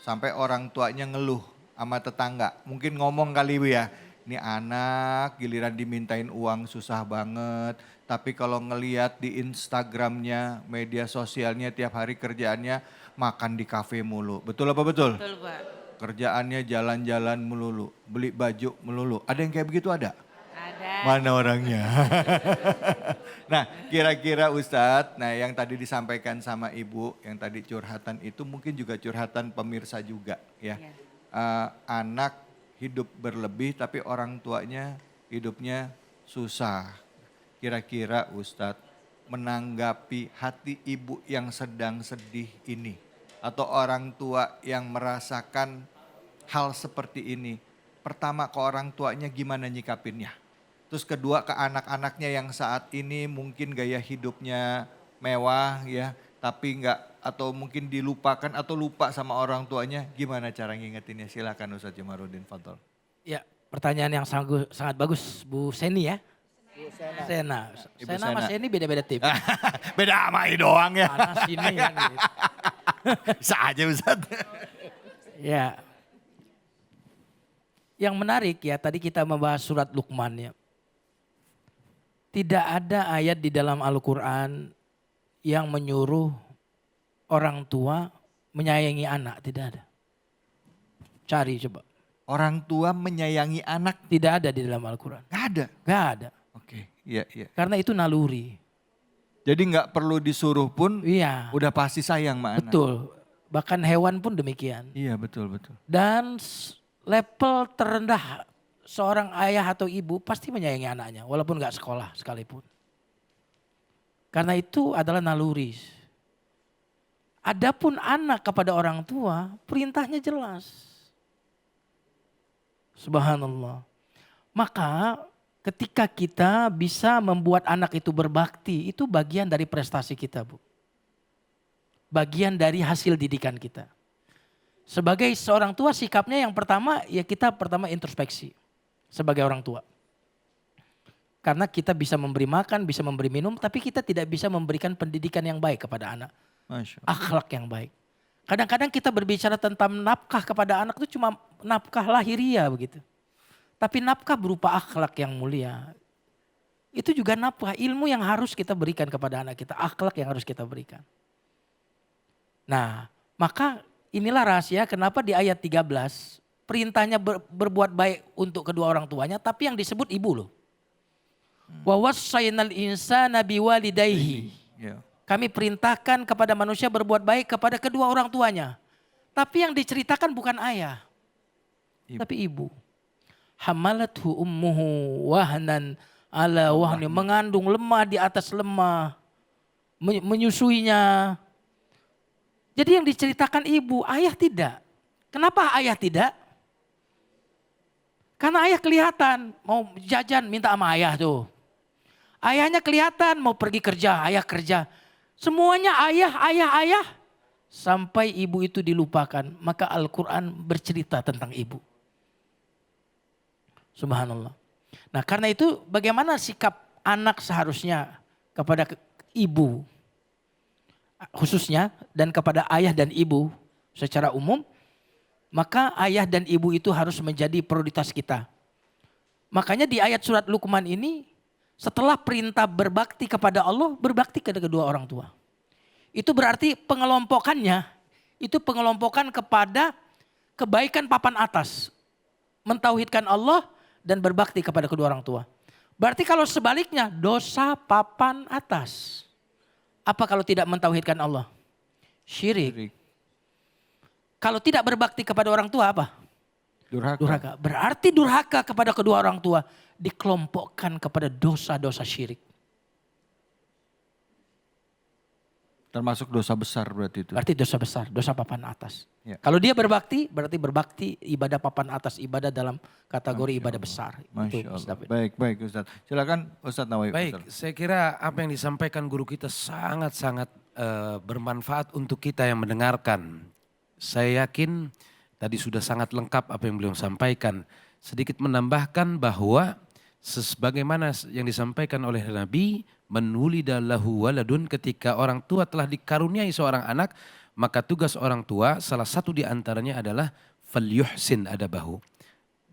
Sampai orang tuanya ngeluh sama tetangga. Mungkin ngomong kali Bu ya. Ini anak giliran dimintain uang susah banget. Tapi kalau ngeliat di Instagramnya, media sosialnya tiap hari kerjaannya makan di kafe mulu. Betul apa betul? Betul Pak. Kerjaannya jalan-jalan melulu, beli baju melulu. Ada yang kayak begitu ada? Ada. Mana orangnya? Nah kira-kira Ustadz, nah yang tadi disampaikan sama Ibu, yang tadi curhatan itu mungkin juga curhatan pemirsa juga ya. Iya. Anak hidup berlebih tapi orang tuanya hidupnya susah. Kira-kira Ustadz menanggapi hati ibu yang sedang sedih ini atau orang tua yang merasakan hal seperti ini. Pertama ke orang tuanya gimana nyikapinnya? Terus kedua ke anak-anaknya yang saat ini mungkin gaya hidupnya mewah ya, tapi enggak atau mungkin dilupakan atau lupa sama orang tuanya, gimana cara ngingetinnya? Silakan Ustadz Jumaruddin, fadhol. Ya, pertanyaan yang sangat bagus Bu Seni ya. Sena. Ibu Sena sama Sena. Seni beda-beda tim. Beda amai doang ya. Sana sini kan gitu. Bisa aja Ustadz. Ya. Yang menarik ya tadi kita membahas surat Luqman ya. Tidak ada ayat di dalam Al-Quran yang menyuruh orang tua menyayangi anak. Tidak ada. Cari coba. Orang tua menyayangi anak Tidak ada di dalam Al-Quran. gak ada. Gak ada. Oke, iya iya. Karena itu naluri. Jadi nggak perlu disuruh pun Iya. udah pasti sayang sama anak. Betul. Bahkan hewan pun demikian. Iya betul betul. Dan level terendah seorang ayah atau ibu pasti menyayangi anaknya. Walaupun gak sekolah sekalipun. Karena itu adalah naluri. Adapun anak kepada orang tua perintahnya jelas. Subhanallah. Maka ketika kita bisa membuat anak itu berbakti, itu bagian dari prestasi kita, Bu. Bagian dari hasil didikan kita. Sebagai seorang tua sikapnya yang pertama, ya kita pertama introspeksi sebagai orang tua. Karena kita bisa memberi makan, bisa memberi minum, tapi kita tidak bisa memberikan pendidikan yang baik kepada anak. Masya Allah. Akhlak yang baik. Kadang-kadang kita berbicara tentang nafkah kepada anak itu cuma nafkah lahiriah begitu. Tapi nafkah berupa akhlak yang mulia. Itu juga nafkah, ilmu yang harus kita berikan kepada anak kita. Akhlak yang harus kita berikan. Nah, maka inilah rahasia kenapa di ayat 13 perintahnya berbuat baik untuk kedua orang tuanya, tapi yang disebut ibu loh. Wa wassaynal insana biwalidayhi. Ya. Kami perintahkan kepada manusia berbuat baik kepada kedua orang tuanya. Tapi yang diceritakan bukan ayah, tapi ibu. Hamalathu ummuhu wahnan ala wahni, mengandung lemah di atas lemah, menyusuinya. Jadi yang diceritakan ibu, ayah tidak. Kenapa ayah tidak? Karena ayah kelihatan mau jajan minta sama ayah tuh. Ayahnya kelihatan mau pergi kerja, ayah kerja. Semuanya ayah. Sampai ibu itu dilupakan. Maka Al-Quran bercerita tentang ibu. Subhanallah. Nah karena itu bagaimana sikap anak seharusnya kepada ibu. Khususnya dan kepada ayah dan ibu secara umum. Maka ayah dan ibu itu harus menjadi prioritas kita. Makanya di ayat surat Luqman ini. Setelah perintah berbakti kepada Allah, berbakti kepada kedua orang tua. Itu berarti pengelompokannya, itu pengelompokan kepada kebaikan papan atas. Mentauhidkan Allah dan berbakti kepada kedua orang tua. Berarti kalau sebaliknya, dosa papan atas. Apa kalau tidak mentauhidkan Allah? Syirik. Kalau tidak berbakti kepada orang tua apa? Durhaka. Berarti durhaka kepada kedua orang tua dikelompokkan kepada dosa-dosa syirik. Termasuk dosa besar berarti itu. Berarti dosa besar, dosa papan atas. Ya. Kalau dia berbakti, berarti berbakti ibadah papan atas, ibadah dalam kategori ibadah besar. Masya Itu, Allah. Baik Ustaz. Silakan Ustaz Nawawi. Baik, saya kira apa yang disampaikan guru kita sangat-sangat bermanfaat untuk kita yang mendengarkan. Saya yakin tadi sudah sangat lengkap apa yang beliau sampaikan. Sedikit menambahkan bahwa sebagaimana yang disampaikan oleh Nabi, menulida lahu waladun, ketika orang tua telah dikaruniai seorang anak, maka tugas orang tua salah satu di antaranya adalah falyuhsin adabahu.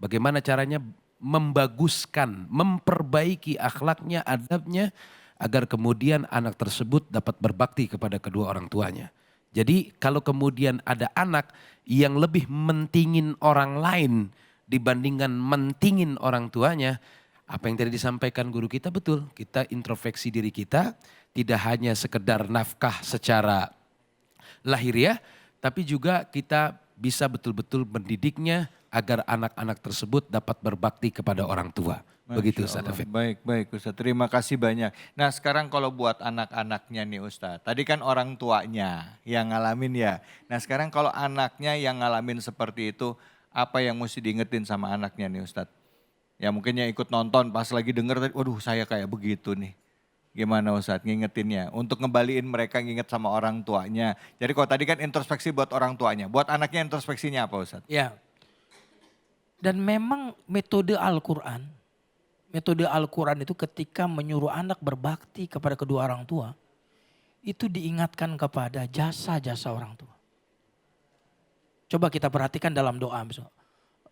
Bagaimana caranya membaguskan, memperbaiki akhlaknya, adabnya, agar kemudian anak tersebut dapat berbakti kepada kedua orang tuanya. Jadi kalau kemudian ada anak yang lebih mentingin orang lain dibandingkan mentingin orang tuanya, apa yang tadi disampaikan guru kita betul. Kita introspeksi diri kita, tidak hanya sekedar nafkah secara lahiriah, tapi juga kita bisa betul-betul mendidiknya agar anak-anak tersebut dapat berbakti kepada orang tua. Begitu Ustaz David. Baik Ustaz, terima kasih banyak. Nah sekarang kalau buat anak-anaknya nih Ustaz, tadi kan orang tuanya yang ngalamin ya. Nah sekarang kalau anaknya yang ngalamin seperti itu, apa yang mesti diingetin sama anaknya nih Ustaz? Ya mungkin yang ikut nonton pas lagi denger tadi, waduh saya kayak begitu nih. Gimana Ustaz ngingetinnya? Untuk ngembaliin mereka nginget sama orang tuanya. Jadi kalau tadi kan introspeksi buat orang tuanya, buat anaknya introspeksinya apa Ustaz? Ya. Dan memang metode Al-Quran itu ketika menyuruh anak berbakti kepada kedua orang tua, itu diingatkan kepada jasa-jasa orang tua. Coba kita perhatikan dalam doa misalnya.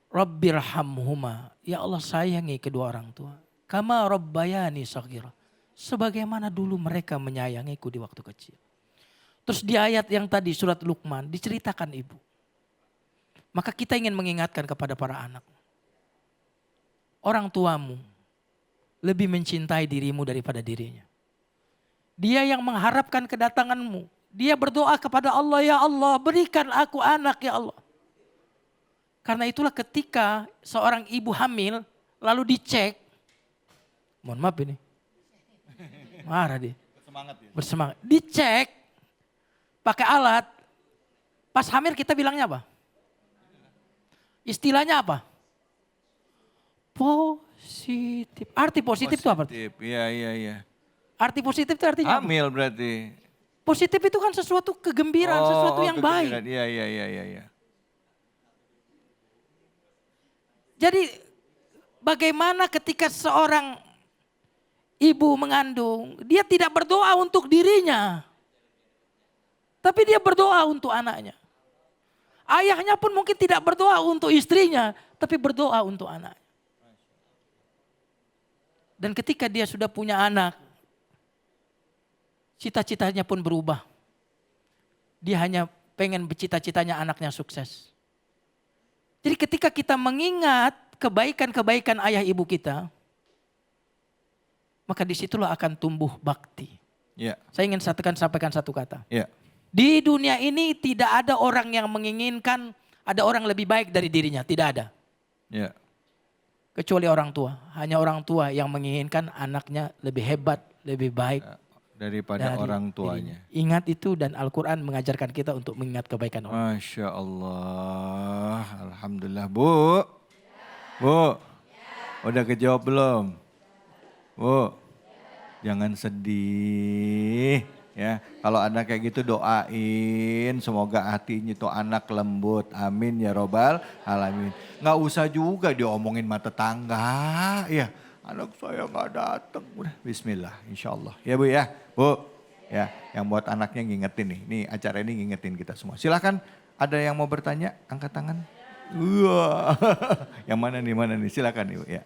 Rabbirhamhuma, ya Allah sayangi kedua orang tua. Kama rabbayani shaghira, sebagaimana dulu mereka menyayangiku di waktu kecil. Terus di ayat yang tadi surat Luqman diceritakan ibu. Maka kita ingin mengingatkan kepada para anak. Orang tuamu lebih mencintai dirimu daripada dirinya. Dia yang mengharapkan kedatanganmu. Dia berdoa kepada Allah, ya Allah berikan aku anak ya Allah. Karena itulah ketika seorang ibu hamil lalu dicek. Mohon maaf ini. Marah dia. Bersemangat. Dicek pakai alat. Pas hamil kita bilangnya apa? Istilahnya apa? Positif. Arti positif itu apa? Iya. Arti positif itu artinya apa? Hamil berarti. Positif itu kan sesuatu kegembiraan, sesuatu yang baik. Iya. Jadi bagaimana ketika seorang ibu mengandung, dia tidak berdoa untuk dirinya. Tapi dia berdoa untuk anaknya. Ayahnya pun mungkin tidak berdoa untuk istrinya, tapi berdoa untuk anaknya. Dan ketika dia sudah punya anak, cita-citanya pun berubah. Dia hanya pengen bercita-citanya anaknya sukses. Jadi ketika kita mengingat kebaikan-kebaikan ayah ibu kita, maka disitulah akan tumbuh bakti. Ya. Saya ingin sampaikan satu kata. Ya. Di dunia ini tidak ada orang yang menginginkan ada orang lebih baik dari dirinya. Tidak ada. Ya. Kecuali orang tua. Hanya orang tua yang menginginkan anaknya lebih hebat, lebih baik. Daripada dari orang tuanya. dirinya. Ingat itu dan Al-Quran mengajarkan kita untuk mengingat kebaikan orang. Masya Allah. Alhamdulillah. Bu. Bu. Udah kejawab belum? Bu. Jangan sedih. Ya, kalau anak kayak gitu doain semoga hatinya itu anak lembut. Amin ya robbal alamin. Nggak usah juga diomongin sama tetangga. Ya, anak saya nggak datang. Udah bismillah insya Allah. Ya Bu ya. Bu. Ya, yang buat anaknya ngingetin nih. Nih acara ini ngingetin kita semua. Silahkan ada yang mau bertanya angkat tangan. Wah. Yang mana nih? Silakan Ibu ya.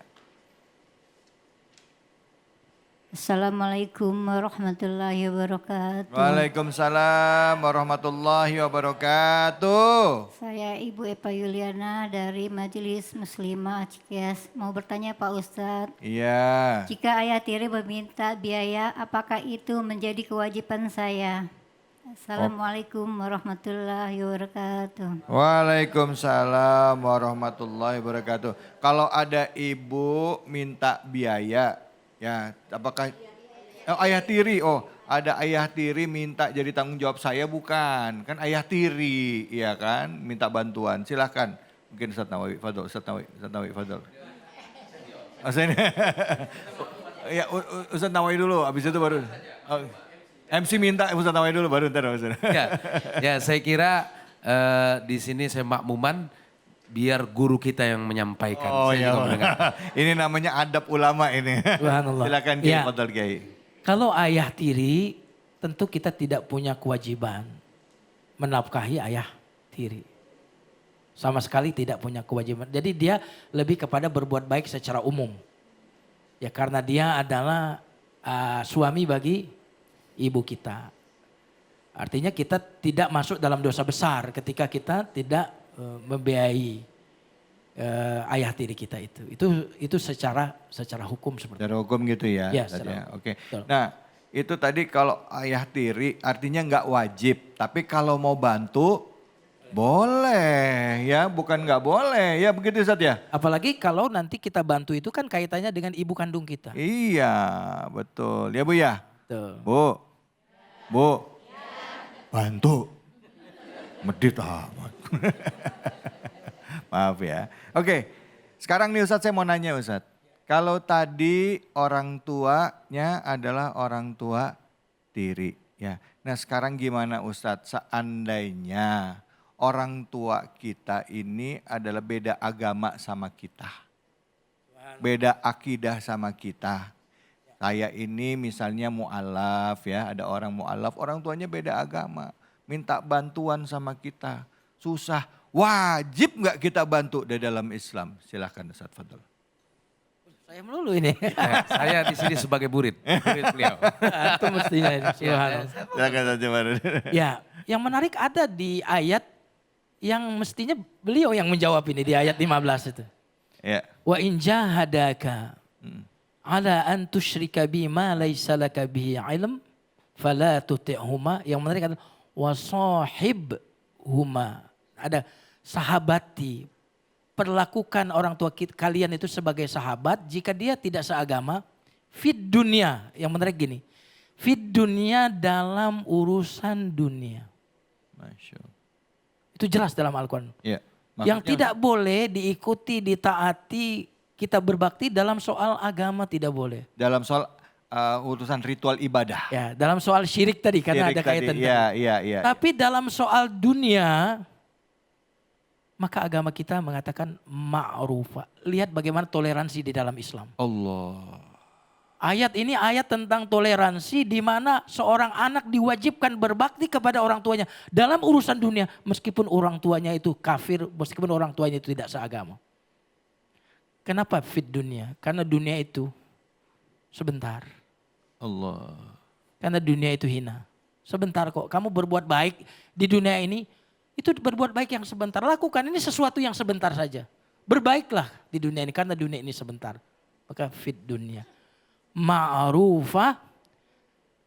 Assalamualaikum warahmatullahi wabarakatuh. Waalaikumsalam warahmatullahi wabarakatuh. Saya Ibu Epa Yuliana dari Majelis Muslimah Cikeas. Mau bertanya Pak Ustadz, Iya. jika ayah tiri meminta biaya, apakah itu menjadi kewajiban saya? Assalamualaikum warahmatullahi wabarakatuh. Waalaikumsalam warahmatullahi wabarakatuh. Kalau ada ibu minta biaya, ya apakah ayah tiri? Oh, ada ayah tiri minta jadi tanggung jawab saya bukan? Kan ayah tiri, iya kan? Minta bantuan. Silahkan. Mungkin Ustaz Nawawi, Fadol, Ustaz Nawawi, Fadol. Ya, Ustaz Nawawi dulu, habis itu baru. MC minta Ustaz Nawawi dulu baru ntar Ustaz. Ya, saya kira di sini saya makmuman biar guru kita yang menyampaikan. Oh Saya iya, juga mendengar. ini namanya adab ulama ini. Subhanallah. Silakan Kiai, Ya. Fadal Kiai. Kalau ayah tiri, tentu kita tidak punya kewajiban menafkahi ayah tiri. Sama sekali tidak punya kewajiban. Jadi dia lebih kepada berbuat baik secara umum. Ya karena dia adalah suami bagi ibu kita. Artinya kita tidak masuk dalam dosa besar ketika kita tidak membiayai ayah tiri kita itu. Itu secara hukum seperti itu. Secara hukum gitu ya. Ya, tadi secara ya. hukum. Oke. Betul. Nah itu tadi kalau ayah tiri artinya nggak wajib. Tapi kalau mau bantu boleh ya. Bukan nggak boleh ya begitu Ustaz ya. Apalagi kalau nanti kita bantu itu kan kaitannya dengan ibu kandung kita. Iya betul. Ya Bu ya. Tuh. Bu. Bantu. Medit amat. Maaf ya. Oke, sekarang nih Ustadz saya mau nanya Ustadz. Kalau tadi orang tuanya adalah orang tua tiri. Ya. Nah sekarang gimana Ustadz seandainya orang tua kita ini adalah beda agama sama kita. Beda akidah sama kita. Saya ini misalnya mu'alaf ya, ada orang mu'alaf, orang tuanya beda agama. Minta bantuan sama kita, susah. Wajib nggak kita bantu di dalam Islam? Silahkan Ustaz Fadl. Saya melulu ini. Saya di sini sebagai murid beliau. Itu mestinya ini. Subhanallah. Silahkan saja baru. Ya, yang menarik ada di ayat yang mestinya beliau yang menjawab ini di ayat 15 itu. Ya. Wa in jahadaka ala an tusyrika bima laisa laka bihi ilm fala tuti'huma. Yang menarik adalah wa sahibhuma. Ada sahabati. Perlakukan orang tua kalian itu sebagai sahabat jika dia tidak seagama. Fid dunia. Yang menarik gini. Fid dunia dalam urusan dunia. Masya Allah. Itu jelas dalam Al-Quran. Ya. Yang tidak boleh diikuti, ditaati, kita berbakti dalam soal agama tidak boleh. Dalam soal urusan ritual ibadah. Ya, dalam soal syirik tadi karena Syirik ada kaitan. tadi, iya. Tapi dalam soal dunia, maka agama kita mengatakan ma'rufa. Lihat bagaimana toleransi di dalam Islam. Allah. Ayat ini ayat tentang toleransi di mana seorang anak diwajibkan berbakti kepada orang tuanya dalam urusan dunia meskipun orang tuanya itu kafir, meskipun orang tuanya itu tidak seagama. Kenapa fit dunia? Karena dunia itu sebentar. Allah. Karena dunia itu hina. Sebentar kok. Kamu berbuat baik di dunia ini, itu berbuat baik yang sebentar. Lakukan ini sesuatu yang sebentar saja. Berbaiklah di dunia ini karena dunia ini sebentar. Maka fit dunia. Ma'rufah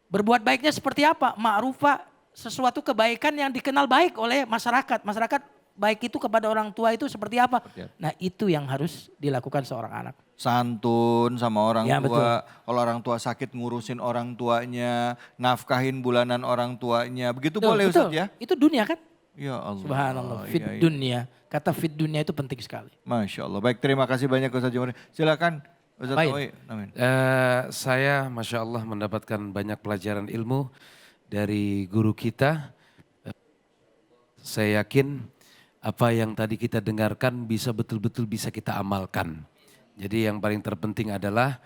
Berbuat baiknya seperti apa? Ma'rufah, sesuatu kebaikan yang dikenal baik oleh masyarakat. Masyarakat baik itu kepada orang tua itu seperti apa? Nah itu yang harus dilakukan seorang anak. Santun sama orang Ya, tua. betul. Kalau orang tua sakit ngurusin orang tuanya, nafkahin bulanan orang tuanya. Begitu Betul, boleh betul. Ustaz ya? Itu dunia kan? Ya Allah. Subhanallah, fit Iya, iya. dunia. Kata fit dunia itu penting sekali. Masya Allah. Baik, terima kasih banyak Ustaz Jumari. Silakan Ustaz Baik. Nawawi. Amin. Saya Masya Allah mendapatkan banyak pelajaran ilmu dari guru kita. Saya yakin apa yang tadi kita dengarkan bisa betul-betul bisa kita amalkan. Jadi yang paling terpenting adalah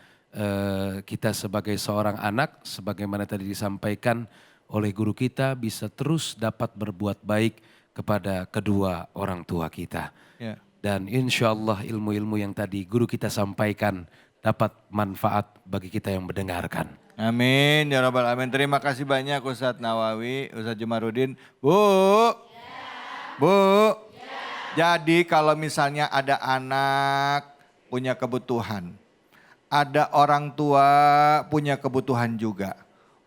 kita sebagai seorang anak, sebagaimana tadi disampaikan oleh guru kita, bisa terus dapat berbuat baik kepada kedua orang tua kita. Ya. Dan insya Allah ilmu-ilmu yang tadi guru kita sampaikan dapat manfaat bagi kita yang mendengarkan. Amin ya rabbal alamin. Terima kasih banyak Ustadz Nawawi, Ustadz Jumarudin. Bu, Bu. Jadi kalau misalnya ada anak punya kebutuhan, ada orang tua punya kebutuhan juga.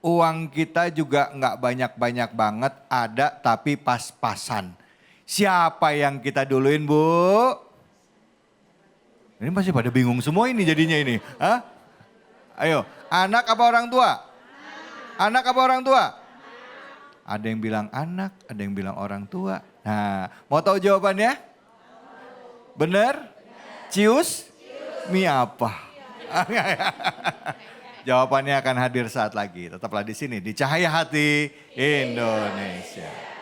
Uang kita juga nggak banyak-banyak banget, ada tapi pas-pasan. Siapa yang kita duluin, Bu? Ini masih pada bingung semua ini jadinya ini. Hah? Ayo, anak apa orang tua? Anak apa orang tua? Ada yang bilang anak, ada yang bilang orang tua. Nah, mau tahu jawabannya? Bener? Cius? Mi apa? Jawabannya akan hadir saat lagi. Tetaplah di sini di Cahaya Hati Indonesia.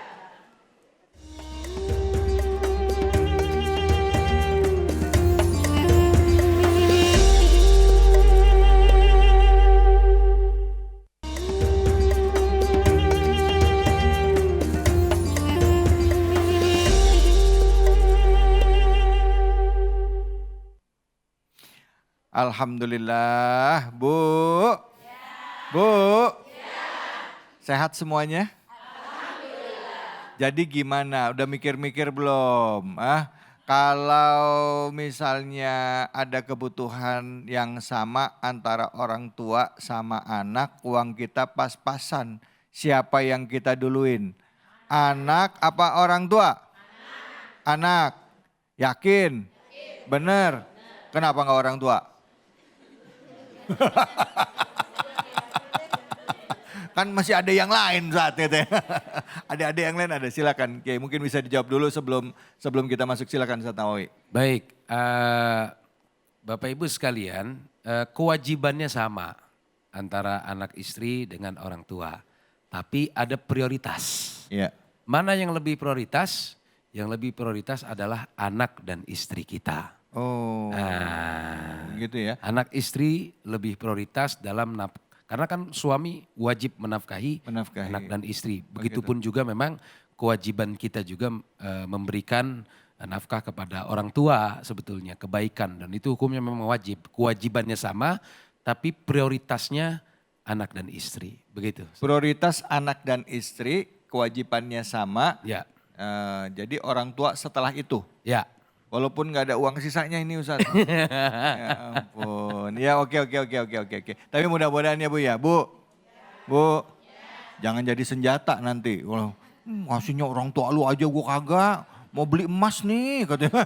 Alhamdulillah, Bu. Bu. Sehat semuanya? Jadi gimana? Udah mikir-mikir belum? Kalau misalnya ada kebutuhan yang sama antara orang tua sama anak, uang kita pas-pasan. Siapa yang kita duluin? Anak apa orang tua? Anak. Yakin? Bener? Kenapa nggak orang tua? Kan masih ada yang lain saat itu. Ada yang lain ada, silakan. Oke, mungkin bisa dijawab dulu sebelum kita masuk, silakan Ustaz Nawawi. Baik, Bapak Ibu sekalian, kewajibannya sama antara anak istri dengan orang tua. Tapi ada prioritas. Iya. Mana yang lebih prioritas? Yang lebih prioritas adalah anak dan istri kita. Oh, Nah, gitu ya. anak istri lebih prioritas dalam karena kan suami wajib menafkahi anak dan istri. Begitupun juga memang kewajiban kita juga memberikan nafkah kepada orang tua sebetulnya, kebaikan, dan itu hukumnya memang wajib. Kewajibannya sama tapi prioritasnya anak dan istri. Begitu. Prioritas anak dan istri, kewajibannya sama. Ya. Jadi orang tua setelah itu. Ya. Walaupun nggak ada uang sisanya ini Ustaz. Ya ampun. Ya oke. Tapi mudah-mudahan ya Bu ya. Bu. Jangan jadi senjata nanti. Kalau ngasihnya orang tua lu aja gua kagak. Mau beli emas nih katanya.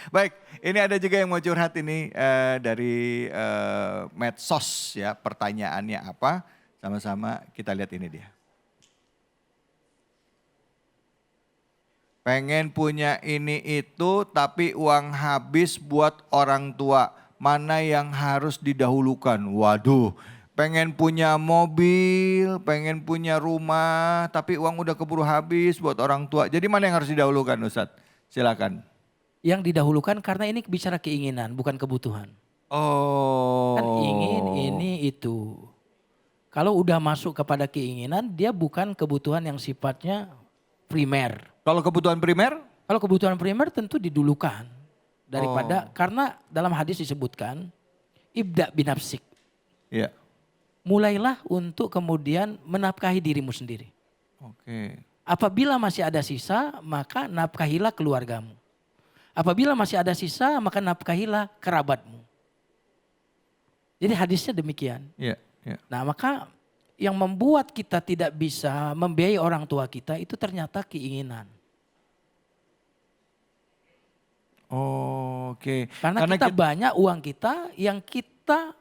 Baik, ini ada juga yang mau curhat ini dari medsos ya. Pertanyaannya apa? Sama-sama kita lihat ini dia. Pengen punya ini itu tapi uang habis buat orang tua. Mana yang harus didahulukan? Waduh, pengen punya mobil, pengen punya rumah tapi uang udah keburu habis buat orang tua. Jadi mana yang harus didahulukan Ustadz? Silakan. Yang didahulukan karena ini bicara keinginan bukan kebutuhan. Oh. Kan ingin ini itu. Kalau udah masuk kepada keinginan dia bukan kebutuhan yang sifatnya primer. Kalau kebutuhan primer? Kalau kebutuhan primer tentu didulukan daripada karena dalam hadis disebutkan ibda binafsik. Iya. Mulailah untuk kemudian menafkahi dirimu sendiri. Oke. Apabila masih ada sisa maka nafkahilah keluargamu. Apabila masih ada sisa maka nafkahilah kerabatmu. Jadi hadisnya demikian. Iya. Ya. Nah maka yang membuat kita tidak bisa membiayai orang tua kita itu ternyata keinginan. Oke. Karena kita banyak uang kita yang kita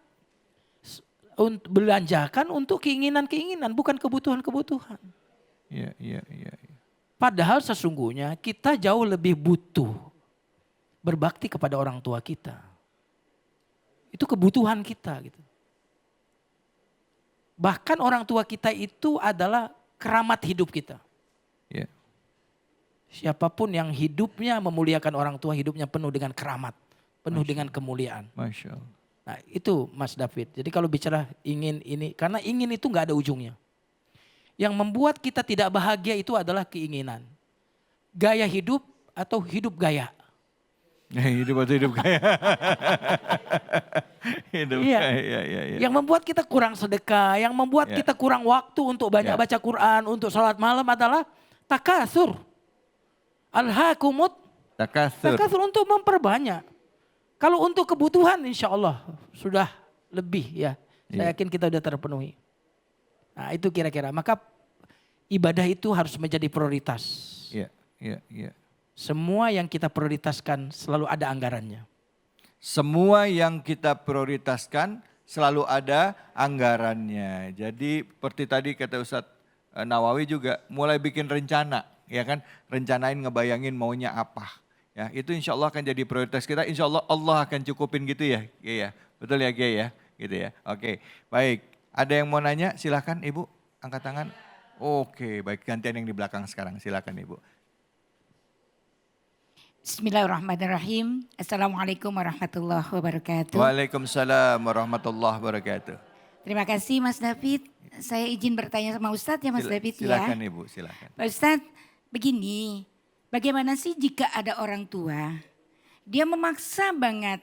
belanjakan untuk keinginan-keinginan, bukan kebutuhan-kebutuhan. Iya, iya, iya. Padahal sesungguhnya kita jauh lebih butuh berbakti kepada orang tua kita. Itu kebutuhan kita gitu. Bahkan orang tua kita itu adalah keramat hidup kita. Ya. Siapapun yang hidupnya memuliakan orang tua, hidupnya penuh dengan keramat, penuh dengan kemuliaan. Masya Allah. Nah itu Mas David. Jadi kalau bicara ingin ini, karena ingin itu nggak ada ujungnya. Yang membuat kita tidak bahagia itu adalah keinginan. Gaya hidup atau hidup gaya. Hidup atau hidup kaya. Hidup Iya. kaya, iya, iya. Yang membuat kita kurang sedekah, yang membuat Ya. kita kurang waktu untuk banyak Ya. baca Quran, untuk sholat malam adalah takasur. Alhaakumut Takasur. takasur untuk memperbanyak. Kalau untuk kebutuhan insya Allah sudah lebih ya. Saya yakin kita sudah terpenuhi. Nah itu kira-kira. Maka ibadah itu harus menjadi prioritas. Iya, iya, iya. Semua yang kita prioritaskan selalu ada anggarannya. Semua yang kita prioritaskan selalu ada anggarannya. Jadi seperti tadi kata Ustadz Nawawi juga mulai bikin rencana, ya kan? Rencanain ngebayangin maunya apa. Ya, itu insya Allah akan jadi prioritas kita. Insya Allah Allah akan cukupin gitu ya, Kiai ya. Betul ya Kiai ya, gitu ya. Oke, baik. Ada yang mau nanya? Silahkan Ibu, angkat tangan. Oke, baik. Gantian yang di belakang sekarang. Silahkan Ibu. Bismillahirrahmanirrahim. Assalamualaikum warahmatullahi wabarakatuh. Waalaikumsalam warahmatullahi wabarakatuh. Terima kasih Mas David. Saya izin bertanya sama Ustadz ya Mas David Silahkan ya. Ibu, silahkan. Pak Ustadz, begini. Bagaimana sih jika ada orang tua, dia memaksa banget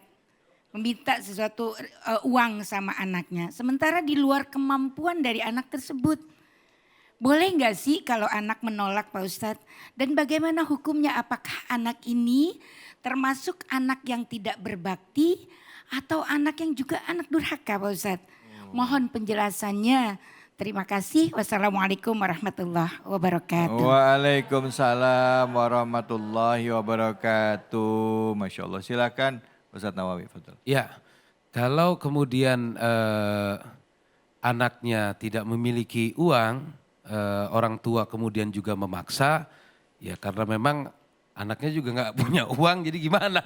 meminta sesuatu uang sama anaknya. Sementara di luar kemampuan dari anak tersebut. Boleh nggak sih kalau anak menolak Pak Ustadz? Dan bagaimana hukumnya? Apakah anak ini termasuk anak yang tidak berbakti atau anak yang juga anak durhaka Pak Ustadz? Mohon penjelasannya. Terima kasih. Wassalamualaikum warahmatullahi wabarakatuh. Waalaikumsalam warahmatullahi wabarakatuh. Masya Allah. Silakan Ustadz Nawawi. Fadal. Ya, kalau kemudian anaknya tidak memiliki uang, orang tua kemudian juga memaksa, ya karena memang anaknya juga nggak punya uang, jadi gimana?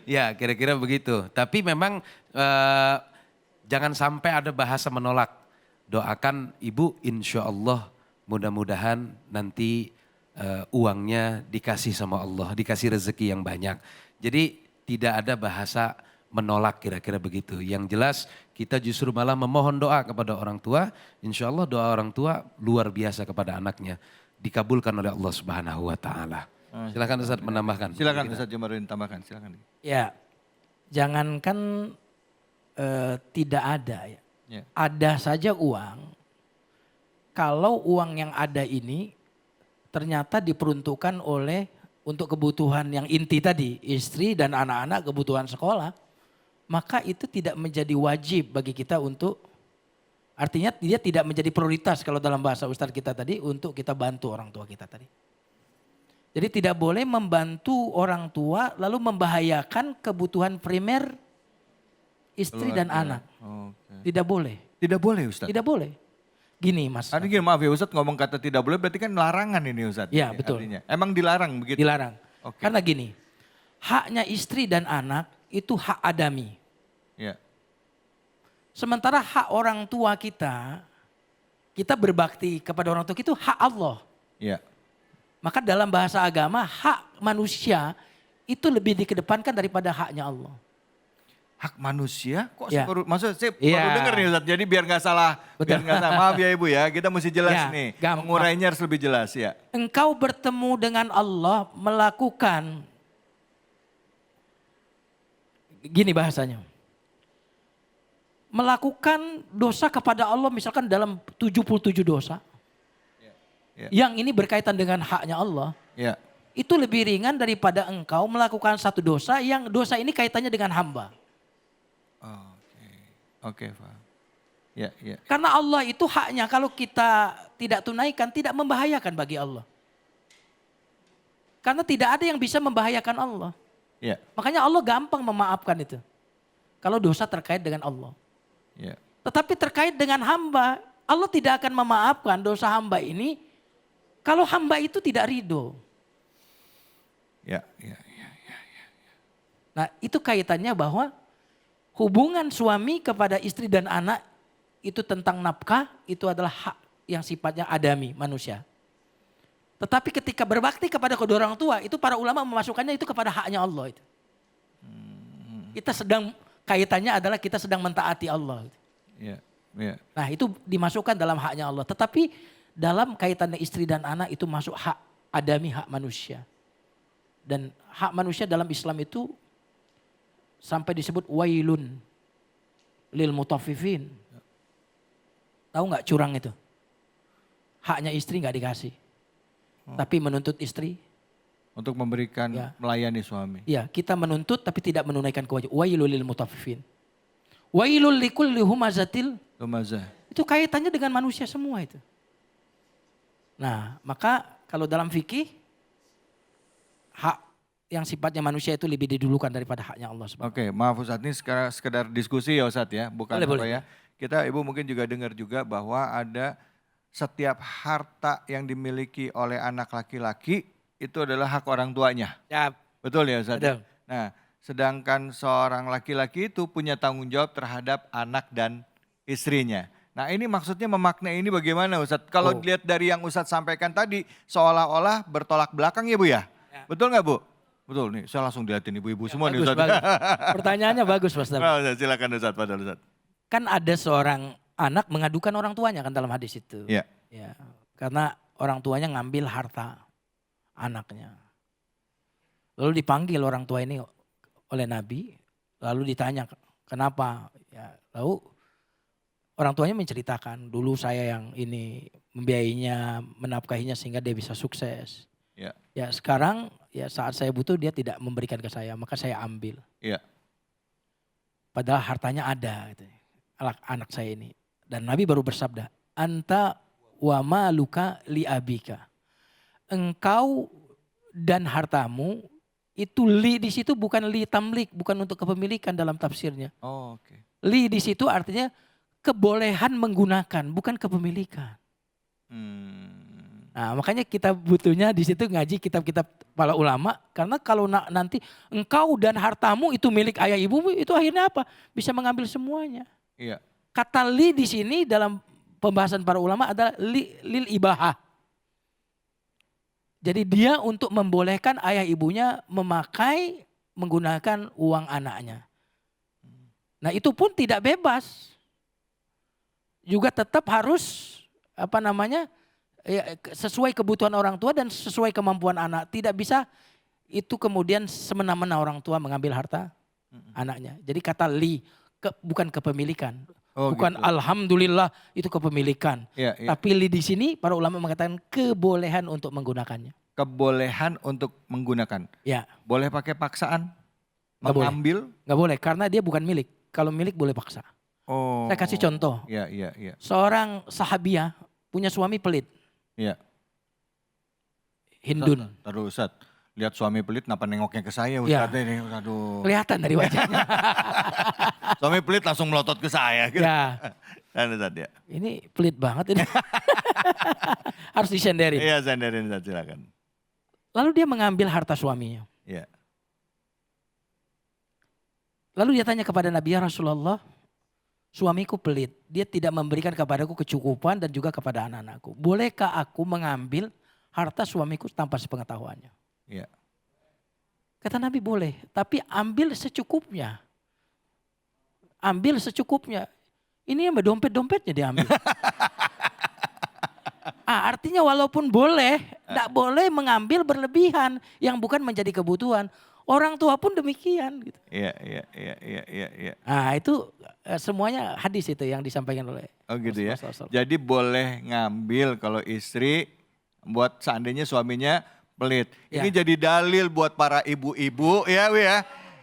Ya kira-kira begitu. Tapi memang jangan sampai ada bahasa menolak. Doakan ibu, insya Allah mudah-mudahan nanti uangnya dikasih sama Allah, dikasih rezeki yang banyak. Jadi tidak ada bahasa menolak kira-kira begitu. Yang jelas kita justru malah memohon doa kepada orang tua. Insya Allah doa orang tua luar biasa kepada anaknya. Dikabulkan oleh Allah Subhanahu wa ta'ala. Silakan Ustaz menambahkan. Silakan Ustadz Jumaruddin tambahkan. Silakan. Ya, jangankan tidak ada ya. Ya. Ada saja uang. Kalau uang yang ada ini ternyata diperuntukkan untuk kebutuhan yang inti tadi, istri dan anak-anak, kebutuhan sekolah, maka itu tidak menjadi wajib bagi kita untuk, artinya dia tidak menjadi prioritas kalau dalam bahasa Ustadz kita tadi untuk kita bantu orang tua kita tadi. Jadi tidak boleh membantu orang tua lalu membahayakan kebutuhan primer istri dan anak. Oke. Tidak boleh. Tidak boleh Ustadz? Tidak boleh. Gini Mas. Gini, maaf ya Ustadz ngomong kata tidak boleh berarti kan larangan ini Ustadz. Ya, Ini betul. artinya. Emang dilarang begitu? Dilarang. Oke. Karena gini, haknya istri dan anak itu hak adami. Ya. Sementara hak orang tua kita berbakti kepada orang tua itu hak Allah. Ya. Maka dalam bahasa agama hak manusia itu lebih dikedepankan daripada haknya Allah. Hak manusia kok Ya. maksud saya baru Ya. denger nih Ustadz. Jadi biar nggak salah. Betul. Biar nggak salah. Maaf ya Ibu ya, kita mesti jelas Ya, nih. gampang. Mengurainya harus lebih jelas ya. Engkau bertemu dengan Allah melakukan, gini bahasanya, melakukan dosa kepada Allah misalkan dalam 77 dosa. Ya. Yang ini berkaitan dengan haknya Allah. Ya. Itu lebih ringan daripada engkau melakukan satu dosa yang dosa ini kaitannya dengan hamba. Oke. Oke, Pak. Ya, ya. Karena Allah itu haknya kalau kita tidak tunaikan tidak membahayakan bagi Allah. Karena tidak ada yang bisa membahayakan Allah. Ya, Makanya Allah gampang memaafkan itu. Kalau dosa terkait dengan Allah. ya. Tetapi terkait dengan hamba, Allah tidak akan memaafkan dosa hamba ini kalau hamba itu tidak ridho. Ya, ya, ya. Nah itu kaitannya bahwa hubungan suami kepada istri dan anak itu tentang nafkah, itu adalah hak yang sifatnya adami manusia. Tetapi ketika berbakti kepada kedua orang tua, itu para ulama memasukkannya itu kepada haknya Allah. Itu. Kita sedang, kaitannya adalah kita sedang mentaati Allah. Ya, ya. Nah itu dimasukkan dalam haknya Allah. Tetapi dalam kaitannya istri dan anak itu masuk hak adami, hak manusia. Dan hak manusia dalam Islam itu sampai disebut wailun lil mutaffifin. Tahu nggak curang itu? Haknya istri nggak dikasih. Tapi menuntut istri. Untuk memberikan, Ya. melayani suami. Ya, kita menuntut tapi tidak menunaikan kewajiban. Wailul lil mutaffifin. Wailul likulli humazatil. Lumazah. Itu kaitannya dengan manusia semua itu. Nah, maka kalau dalam fikih hak yang sifatnya manusia itu lebih didulukan daripada haknya Allah SWT. Oke, maaf Ustadz, ini sekedar diskusi ya Ustadz ya, bukan Boleh, apa boleh. ya. Kita Ibu mungkin juga dengar juga bahwa ada setiap harta yang dimiliki oleh anak laki-laki itu adalah hak orang tuanya. Ya, Betul ya Ustadz? betul. Nah, sedangkan seorang laki-laki itu punya tanggung jawab terhadap anak dan istrinya. Nah ini maksudnya memaknai ini bagaimana Ustadz? Kalau Oh. dilihat dari yang Ustadz sampaikan tadi seolah-olah bertolak belakang ya Bu ya? Betul nggak Bu? Betul nih, saya langsung dilihatin ibu-ibu semua nih Bagus, Ustadz. bagus. Pertanyaannya bagus Mas David. Oh, silakan Ustadz, Padahal Ustadz. Kan ada seorang anak mengadukan orang tuanya kan dalam hadis itu. Iya. Ya, karena orang tuanya ngambil harta anaknya. Lalu dipanggil orang tua ini oleh Nabi, lalu ditanya kenapa? Ya, lalu orang tuanya menceritakan dulu saya yang ini membiayainya, menafkahinya sehingga dia bisa sukses. Iya. Ya sekarang ya saat saya butuh dia tidak memberikan ke saya, maka saya ambil. Iya. Padahal hartanya ada gitu. Anak saya ini. Dan Nabi baru bersabda, anta wa maluka li abika. Engkau dan hartamu itu li di situ bukan li tamlik, bukan untuk kepemilikan dalam tafsirnya. Oh, oke. Li di situ artinya kebolehan menggunakan, bukan kepemilikan. Nah, makanya kita butuhnya di situ ngaji kitab-kitab para ulama, karena kalau nanti engkau dan hartamu itu milik ayah ibumu, itu akhirnya apa? Bisa mengambil semuanya. Iya. Kata li di sini dalam pembahasan para ulama adalah lil ibahah. Jadi dia untuk membolehkan ayah ibunya memakai menggunakan uang anaknya. Nah itu pun tidak bebas. Juga tetap harus sesuai kebutuhan orang tua dan sesuai kemampuan anak. Tidak bisa itu kemudian semena-mena orang tua mengambil harta anaknya. Jadi kata li bukan kepemilikan. Oh, Bukan gitu. alhamdulillah itu kepemilikan. Iya, iya. Tapi li di sini para ulama mengatakan kebolehan untuk menggunakannya. Kebolehan untuk menggunakan. Ya, Boleh pakai paksaan? Nggak boleh. Mengambil? nggak boleh karena dia bukan milik. Kalau milik boleh paksa. Oh. Saya kasih contoh. Iya, iya, iya. Seorang sahabiah punya suami pelit, Iya. Hindun. Taruh Ustadz, lihat suami pelit kenapa nengoknya ke saya Iya. Ustadz ini. Aduh. Kelihatan dari wajahnya. Suami pelit langsung melotot ke saya. Gitu. Ya, Dan Ustadz ya. ini pelit banget ini. Harus disenderin. Iya, sandarin Ustadz silakan. Lalu dia mengambil harta suaminya. Iya. Lalu dia tanya kepada Nabi, ya Rasulullah, suamiku pelit. Dia tidak memberikan kepadaku kecukupan dan juga kepada anak-anakku. Bolehkah aku mengambil harta suamiku tanpa sepengetahuannya? Iya. Kata Nabi boleh, tapi ambil secukupnya. Ambil secukupnya. Ini yang dompet-dompetnya diambil. Artinya walaupun boleh, tidak boleh mengambil berlebihan yang bukan menjadi kebutuhan. Orang tua pun demikian. Gitu. Iya, iya, iya, iya, iya, iya. Nah itu semuanya hadis itu yang disampaikan oleh Oh gitu ya. Rasulullah SAW. Jadi boleh ngambil kalau istri buat seandainya suaminya pelit. Ya. Ini jadi dalil buat para ibu-ibu ya Wi ya.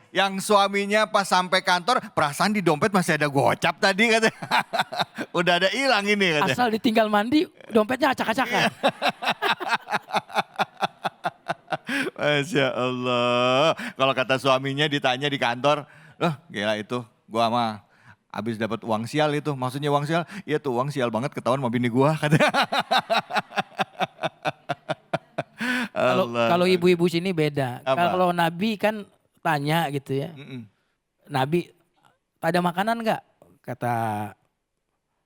Yang suaminya pas sampai kantor, perasaan di dompet masih ada gocap tadi katanya. Udah ada hilang ini katanya. Asal ditinggal mandi, dompetnya acak-acakan. Masya Allah. Kalau kata suaminya ditanya di kantor, loh gila itu gua mah habis dapat uang sial itu. Maksudnya uang sial? Iya tuh uang sial banget ketahuan sama bini gua katanya. Kalau ibu-ibu sini beda. Apa? Kalau Nabi kan tanya gitu ya. Nabi, ada makanan nggak? Kata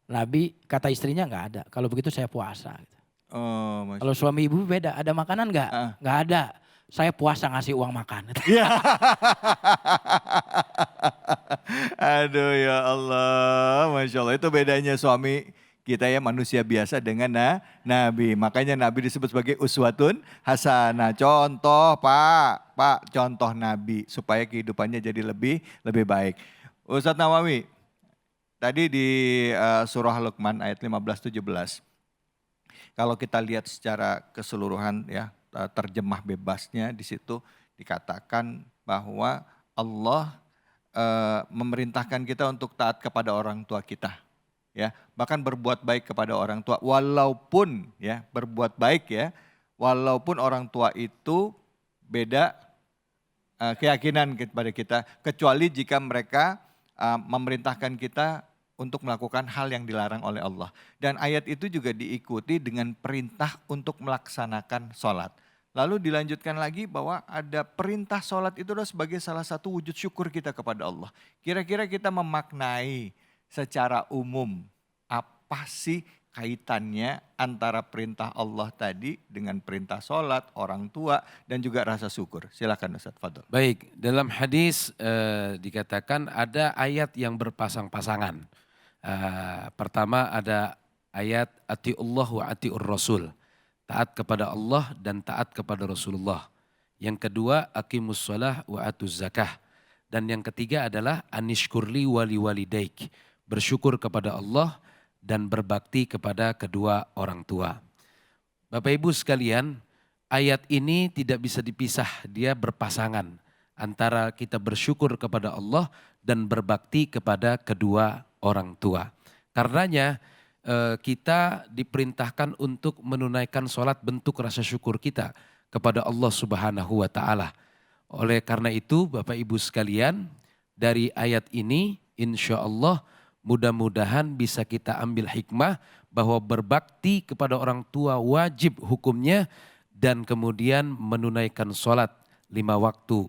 Nabi, kata istrinya nggak ada. Kalau begitu saya puasa. Gitu. Oh, Masya Kalau suami ibu beda, ada makanan nggak? Nggak ada. Saya puasa ngasih uang makan. Aduh ya Allah, Masya Allah itu bedanya suami kita ya manusia biasa dengan Nabi. Makanya Nabi disebut sebagai uswatun hasanah. Contoh Pak, contoh Nabi supaya kehidupannya jadi lebih baik. Ustadz Nawawi, tadi di surah Luqman ayat 15-17. Kalau kita lihat secara keseluruhan ya, terjemah bebasnya di situ dikatakan bahwa Allah memerintahkan kita untuk taat kepada orang tua kita. Ya, bahkan berbuat baik kepada orang tua walaupun ya, berbuat baik ya, walaupun orang tua itu beda keyakinan kepada kita, kecuali jika mereka memerintahkan kita untuk melakukan hal yang dilarang oleh Allah. Dan ayat itu juga diikuti dengan perintah untuk melaksanakan sholat. Lalu dilanjutkan lagi bahwa ada perintah sholat itu adalah sebagai salah satu wujud syukur kita kepada Allah. Kira-kira kita memaknai secara umum apa sih kaitannya antara perintah Allah tadi dengan perintah sholat, orang tua dan juga rasa syukur. Silakan Ustaz Fadl. Baik, dalam hadis dikatakan ada ayat yang berpasang-pasangan. Pertama ada ayat atiullah wa atiur rasul. Taat kepada Allah dan taat kepada Rasulullah. Yang kedua aqimus shalah wa atuz zakah. Dan yang ketiga adalah anishkurli wali walidaik. Bersyukur kepada Allah dan berbakti kepada kedua orang tua. Bapak Ibu sekalian, ayat ini tidak bisa dipisah, dia berpasangan antara kita bersyukur kepada Allah dan berbakti kepada kedua orang tua. Karenanya kita diperintahkan untuk menunaikan sholat bentuk rasa syukur kita kepada Allah Subhanahu wa Ta'ala. Oleh karena itu Bapak Ibu sekalian, dari ayat ini insya Allah mudah-mudahan bisa kita ambil hikmah bahwa berbakti kepada orang tua wajib hukumnya dan kemudian menunaikan sholat 5 waktu.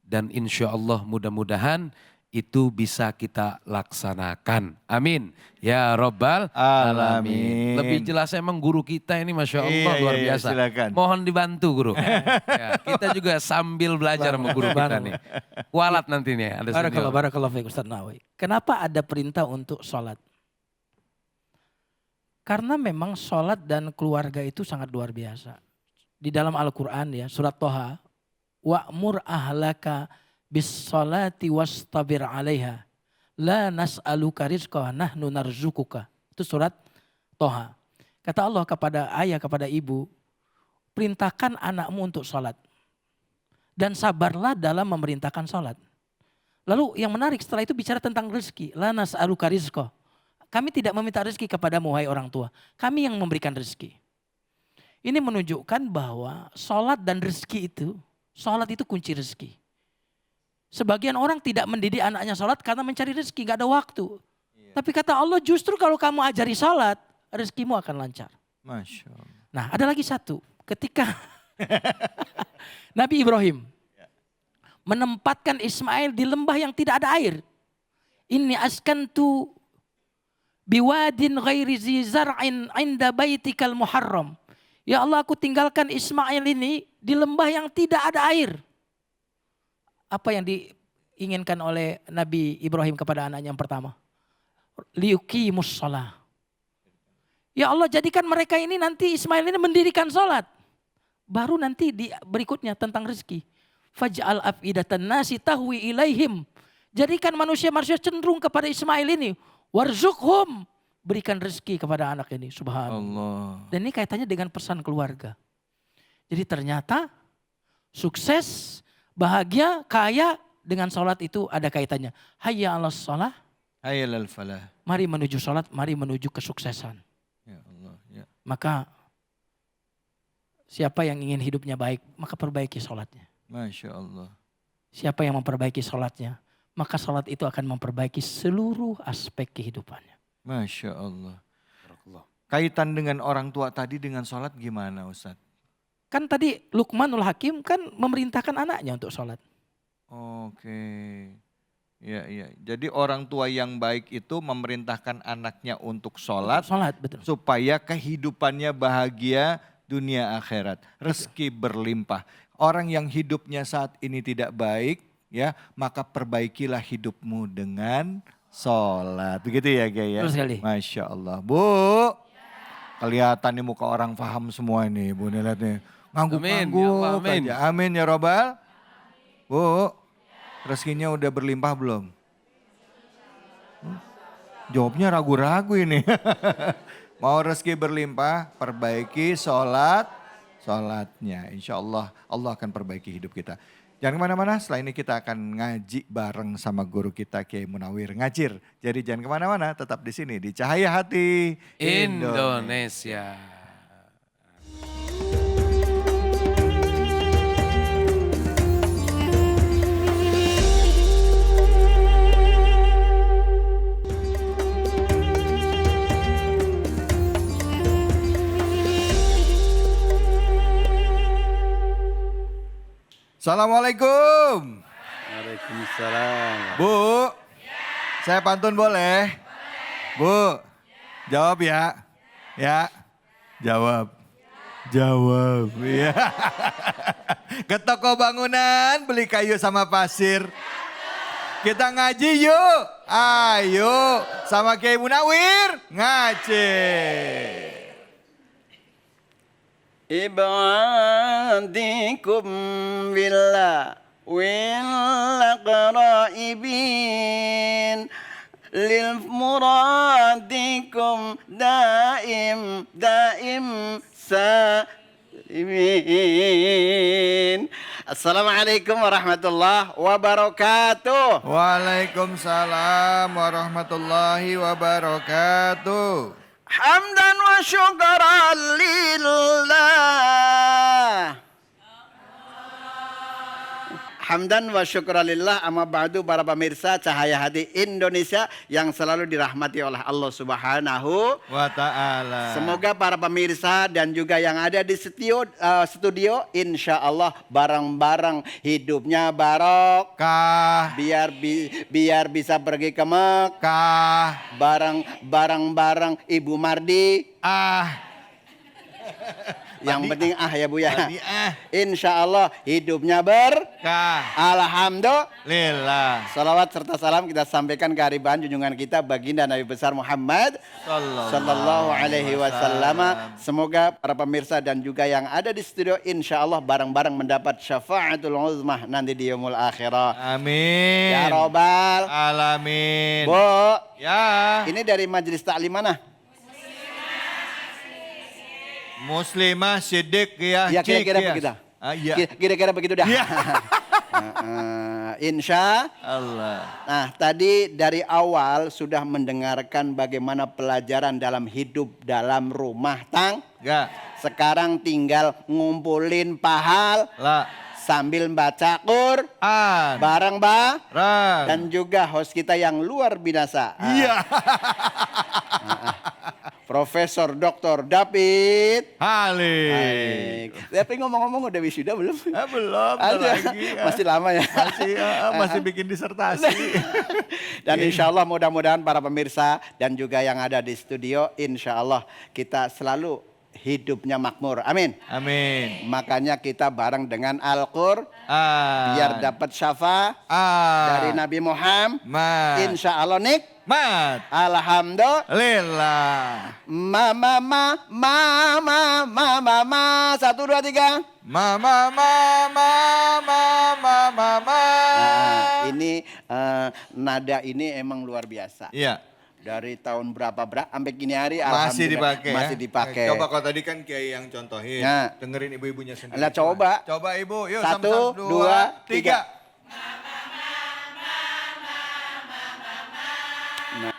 Dan insya Allah mudah-mudahan itu bisa kita laksanakan. Amin. Ya Rabbal Alamin. Lebih jelas emang guru kita ini Masya Allah luar biasa. Silakan. Mohon dibantu guru. Ya, kita juga sambil belajar sama guru kita nih. Kualat nanti nih. Barakallahu fiik Ustaz Nawawi. Kenapa ada perintah untuk sholat? Karena memang sholat dan keluarga itu sangat luar biasa. Di dalam Al-Quran ya, surat Toha. Wa'mur ahlaka bis sholati wastabir alaiha. La nas'aluka rizqa nahnu narzukuka. Itu surat Toha. Kata Allah kepada ayah, kepada ibu. Perintahkan anakmu untuk sholat. Dan sabarlah dalam memerintahkan sholat. Lalu yang menarik setelah itu bicara tentang rezeki. La nas'aluka rizqa. Kami tidak meminta rezeki kepadamu wahai orang tua. Kami yang memberikan rezeki. Ini menunjukkan bahwa sholat dan rezeki itu. Sholat itu kunci rezeki. Sebagian orang tidak mendidik anaknya sholat karena mencari rezeki, gak ada waktu. Iya. Tapi kata Allah justru kalau kamu ajari sholat, rezekimu akan lancar. Masya Allah. Nah ada lagi satu, ketika Nabi Ibrahim menempatkan Ismail di lembah yang tidak ada air. Inni askantu biwadin ghairi zi zar'in inda baitikal muharram. Ya Allah aku tinggalkan Ismail ini di lembah yang tidak ada air. Apa yang diinginkan oleh Nabi Ibrahim kepada anaknya yang pertama? Liuqimus shalah. Ya Allah jadikan mereka ini nanti Ismail ini mendirikan sholat. Baru nanti di berikutnya tentang rezeki. Faj'al afidatan nasi tahwi ilaihim. Jadikan manusia-manusia cenderung kepada Ismail ini. Warzuqhum. Berikan rezeki kepada anak ini. Subhanallah. Dan ini kaitannya dengan pesan keluarga. Jadi ternyata sukses, bahagia, kaya dengan sholat itu ada kaitannya. Hayya 'alas sholah, Hayalal falah. mari menuju sholat, mari menuju kesuksesan. Ya Allah, ya. Maka siapa yang ingin hidupnya baik, maka perbaiki sholatnya. Masya Allah. Siapa yang memperbaiki sholatnya, maka sholat itu akan memperbaiki seluruh aspek kehidupannya. Masya Allah. Kaitan dengan orang tua tadi dengan sholat gimana Ustadz? Kan tadi Luqmanul Hakim kan memerintahkan anaknya untuk sholat. Oke. Ya, ya. Jadi orang tua yang baik itu memerintahkan anaknya untuk sholat. Sholat, betul. Supaya kehidupannya bahagia dunia akhirat. Rezeki berlimpah. Orang yang hidupnya saat ini tidak baik, ya maka perbaikilah hidupmu dengan sholat. Begitu ya Gaya? Betul sekali. Masya Allah. Bu, kelihatan nih muka orang paham semua nih Bu, nih lihat nih. Ngangguk-ngangguk amin. aja. Amin ya Robbal. Bu, rezekinya udah berlimpah belum? Jawabnya ragu-ragu ini. Mau rezeki berlimpah, perbaiki sholatnya. Insya Allah, Allah akan perbaiki hidup kita. Jangan kemana-mana, setelah ini kita akan ngaji bareng sama guru kita Kiai Munawir Ngajir. Jadi jangan kemana-mana, tetap di sini di Cahaya Hati Indonesia. Assalamualaikum. Waalaikumsalam. Bu, saya pantun boleh? Bu, jawab ya. Ya, jawab. Jawab, ya. Ke toko bangunan beli kayu sama pasir. Kita ngaji yuk. Ayo, sama Kiai Munawir ngaji. Ibadikum billah wal qaraibin lil muradikum daim salimin. Assalamualaikum warahmatullahi wabarakatuh. Waalaikumsalam warahmatullahi wabarakatuh. Hamdan wa syukran lillah. Hamdan wa syukralillah, amma ba'du, para pemirsa Cahaya Hati Indonesia yang selalu dirahmati oleh Allah Subhanahu wa ta'ala. Semoga para pemirsa dan juga yang ada di studio insya Allah bareng-bareng hidupnya barokah. Biar bisa pergi ke Mekah. Bareng-bareng Ibu Mardi. Yang penting ya Bu ya. Insya Allah hidupnya berkah. Alhamdulillah. Salawat serta salam kita sampaikan ke hariban junjungan kita baginda Nabi besar Muhammad Sallallahu Alaihi Wasallam. Semoga para pemirsa dan juga yang ada di studio insya Allah bareng-bareng mendapat syafaatul uzmah nanti di yaumul akhirah. Amin. Ya Robbal Alamin. Bu. Ya. Ini dari majelis taklim mana? Muslimah Siddiq ya. Ya kira-kira begitu. Iya. Kira-kira begitu dah. Ya. Insya Allah. Nah tadi dari awal sudah mendengarkan bagaimana pelajaran dalam hidup dalam rumah tangga. Sekarang tinggal ngumpulin pahala sambil baca Quran bareng-bareng dan juga host kita yang luar biasa. Iya. Profesor Dr. David Halik. Tapi ngomong-ngomong udah wisuda belum? Belum lagi. Masih lama ya? Masih bikin disertasi. Dan insya Allah mudah-mudahan para pemirsa dan juga yang ada di studio insya Allah kita selalu hidupnya makmur. Amin. Amin. Makanya kita bareng dengan Al-Qur'an biar dapat syafaat dari Nabi Muhammad. Insya Allah Alhamdulillah. Mama 1, 2, 3. Mama. Ini nada ini emang luar biasa. Iya. Dari tahun berapa sampai kini hari masih dipakai. Masih dipakai. Coba kalau tadi kan Kiai yang contohin. Ya. Dengerin ibu-ibunya sendiri. Nah, coba. Coba Ibu, yuk 1, 2, 3.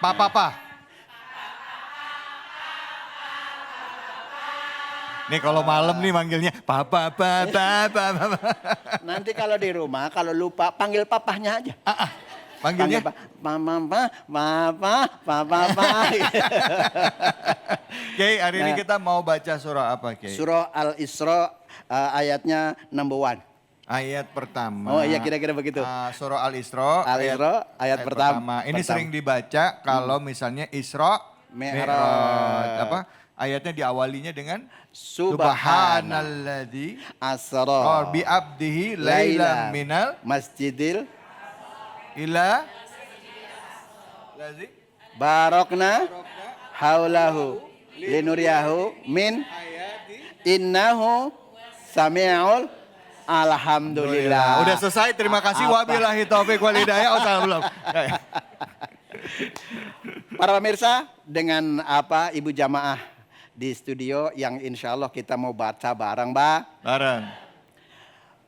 Pa. Nih kalau malam nih manggilnya papa. Nanti kalau di rumah kalau lupa panggil papahnya aja. Panggilnya Papa. Kiai, hari ini kita mau baca surah apa, Kiai? Surah Al-Isra ayatnya number 1. Ayat pertama. Oh iya kira-kira begitu. Surah Al-Isra. Ayat pertama. Ini sering dibaca kalau misalnya Isra Mi'raj. Apa? Ayatnya diawalinya dengan Subhanalladzi asra bi abdihi lailan minal masjidil ila barokna haulahu linuriyahu min innahu sami'ul alhamdulillah. Udah selesai, terima kasih. Wabillahi taufiq wal hidayah. Belum. Para pemirsa, dengan Ibu jamaah di studio yang insya Allah kita mau baca bareng, Bareng.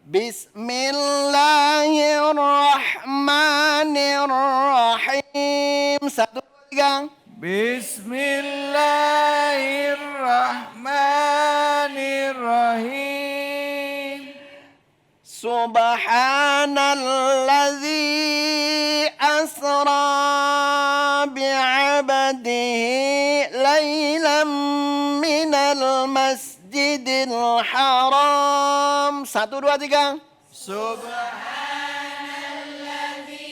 Bismillahirrahmanirrahim. 1, 2, 3. Bismillahirrahmanirrahim. Subhanalladzi asra bi'abdihi laylan minal masjidil haram. 1, 2, 3. Subhanalladzi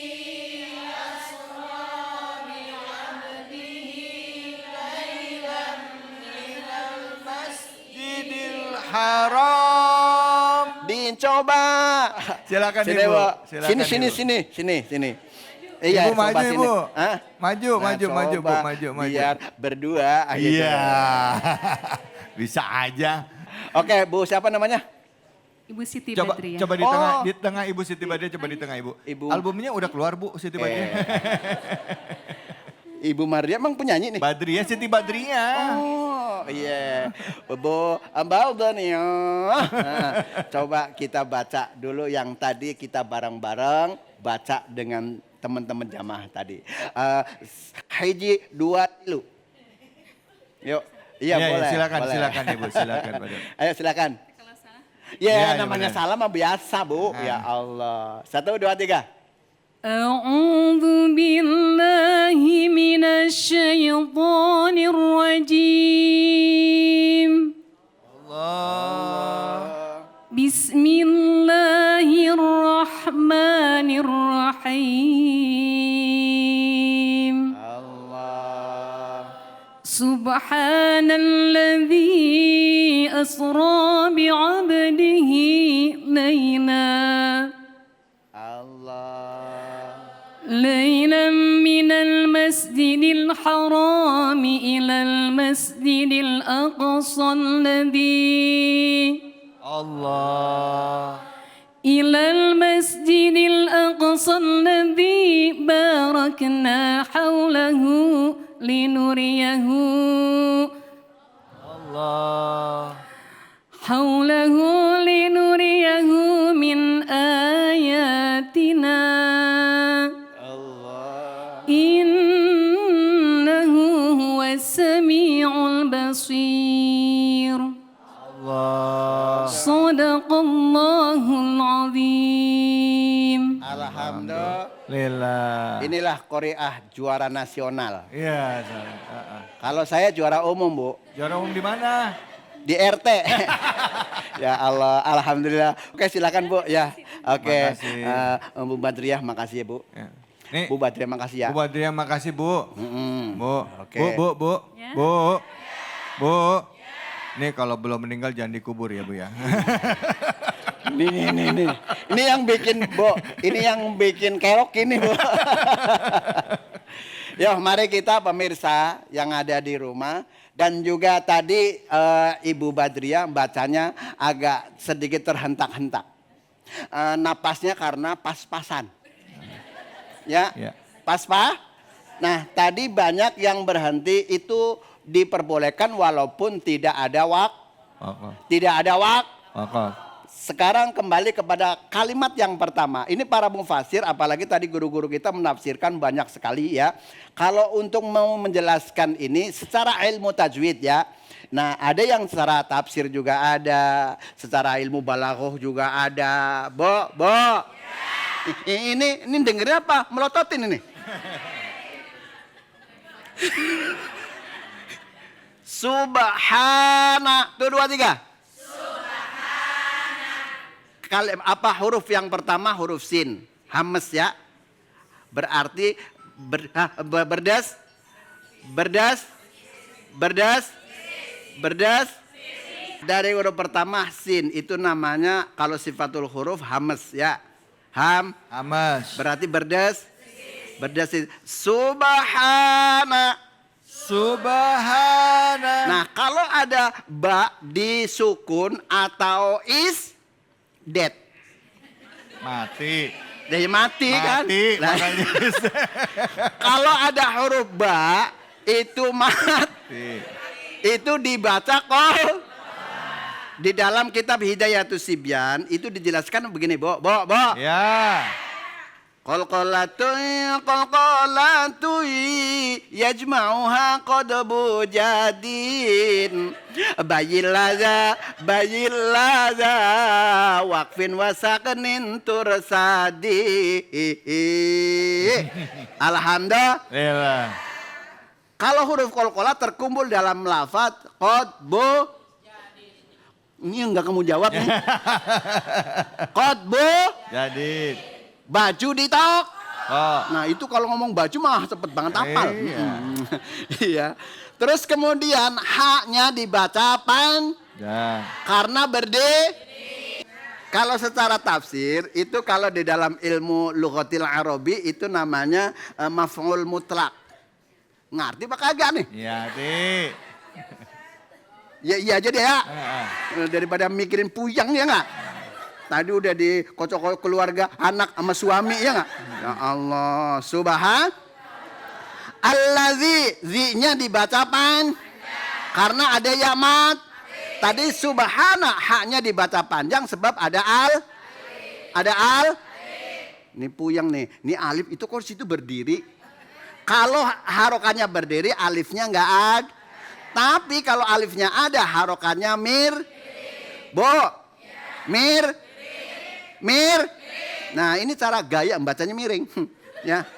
asra bi'abdihi laylan minal masjidil haram. Dicoba. Silakan Sini, Ibu. Bu. Silakan, Sini. Iya, Ibu maju, coba sini. Ibu. Hah? Maju, Nah, Bu, coba maju. Biar berdua. Iya. Bisa aja. Oke, Bu, siapa namanya? Ibu Siti Coba Badriah. coba di tengah Ibu Siti Badriah, coba di tengah Ibu. Albumnya udah keluar, Bu, Siti Badriah. Ibu Maria emang penyanyi nih? Badriah, Siti Badriah. Oh iya. Bu Ambaldania. Coba kita baca dulu yang tadi kita bareng-bareng baca dengan teman-teman jamaah tadi. Hiji 2 tilu. Yuk. Iya boleh. Silakan Ibu, silakan. Ayo silakan. Ya namanya salam mah biasa Bu. Ya Allah. 1, 2, 3. أعوذ بالله من الشيطان الرجيم بسم الله الرحمن الرحيم سبحان الذي أسرى بعبده ليلا من المسجد الحرام إلى المسجد الأقصى الذي باركنا حوله لنريه من آياتنا إنه هو السميع البصير صدق الله العظيم. Alhamdulillah. Inilah Qoriah juara nasional. Iya. Kalau saya juara umum, Bu. Juara umum di mana? Di RT. Ya Allah, alhamdulillah. Oke, silakan Bu. Ya, oke. Bu Badriah, makasih ya Bu. Ya. Nih, Bu Badriah, makasih ya. Bu Badriah, makasih Bu. Bu, Oke. Bu. Nih kalau belum meninggal jangan dikubur ya Bu ya. Nih. Ini yang bikin Bu, ini yang bikin keok ini Bu. Yo, mari kita pemirsa yang ada di rumah. Dan juga tadi Ibu Badriah bacanya agak sedikit terhentak-hentak. Napasnya karena pas-pasan. Ya. Pas-pas. Nah tadi banyak yang berhenti itu diperbolehkan walaupun tidak ada wakaf. sekarang kembali kepada kalimat yang pertama. Ini para mufasir, apalagi tadi guru-guru kita menafsirkan banyak sekali ya. Kalau untuk mau menjelaskan ini secara ilmu tajwid ya. Nah, ada yang secara tafsir juga ada, secara ilmu balaghah juga ada. Bo. Ya. Ini dengerin apa? Melototin ini. Subhana. Tuh 2, 3. Apa huruf yang pertama? Huruf sin. Hames ya. Berarti berdas. Dari huruf pertama sin. Itu namanya kalau sifatul huruf hames ya. Hames. Berarti berdas. Subhana. Nah, kalau ada ba disukun atau is dead. Mati. Jadi mati kan? Nah, kalau ada huruf ba itu mati. Itu dibaca qol. Di dalam kitab Hidayatus Sibyan itu dijelaskan begini, Bo. Ya. Qalqalatun yajma'uha qadbu jadin bayilaza waqfin wasaqnin tursadi. Alhamdulillah. Kalau huruf qalqalah terkumpul dalam lafaz qadbu, ini enggak kamu jawab nih. Qadbu jadid. Baju ditok. Nah, itu kalau ngomong baju mah cepet banget hafal. Iya. Terus kemudian haknya dibaca panjang. Karena kalau secara tafsir itu kalau di dalam ilmu lughatil arabi itu namanya maf'ul mutlak. Ngerti apa kagak nih? Iya, Dik. Ya iya aja deh ya. Daripada mikirin puyang ya enggak? Tadi udah dikocok keluarga, anak sama suami ya nggak? Ya Allah, subhan. Allazi, zi-nya dibaca pan. Karena ada ya mat. Tadi subhana, haknya dibaca panjang sebab ada al. Ada al. Ini puyang nih, ini alif itu kok situ berdiri. Kalau harokannya berdiri, alifnya nggak ada. Tapi kalau alifnya ada, harokannya mir. Nah, ini cara gaya bacanya miring. Ya.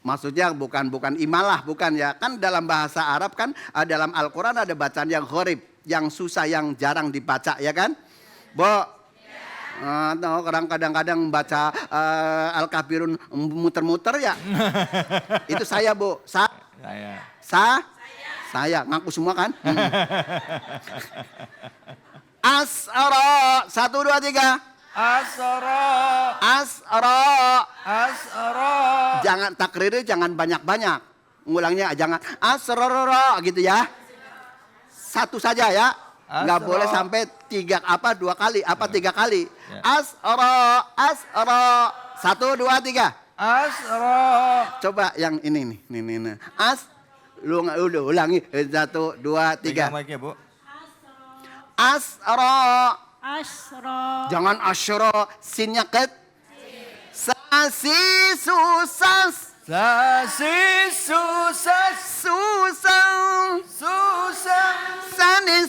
Maksudnya bukan imalah, bukan ya. Kan dalam bahasa Arab kan dalam Al-Qur'an ada bacaan yang gharib, yang susah, yang jarang dibaca ya kan? Kadang-kadang baca Al-Kafirun muter-muter ya. Itu saya, Bu. Saya ngaku semua kan? Asra. 1, 2, 3. Asra. Jangan takrirnya jangan banyak-banyak. Ngulangnya jangan asra gitu ya. 1 saja ya. Nggak boleh sampai 2 kali, 3 kali. Ya. Asra. 1, 2, 3. Asra. Coba yang ini nih. Lu ulangi 1, 2, 3. Mic-nya, Bu. Asra. Jangan asyra, sinnya ket. Sasi susas. Sani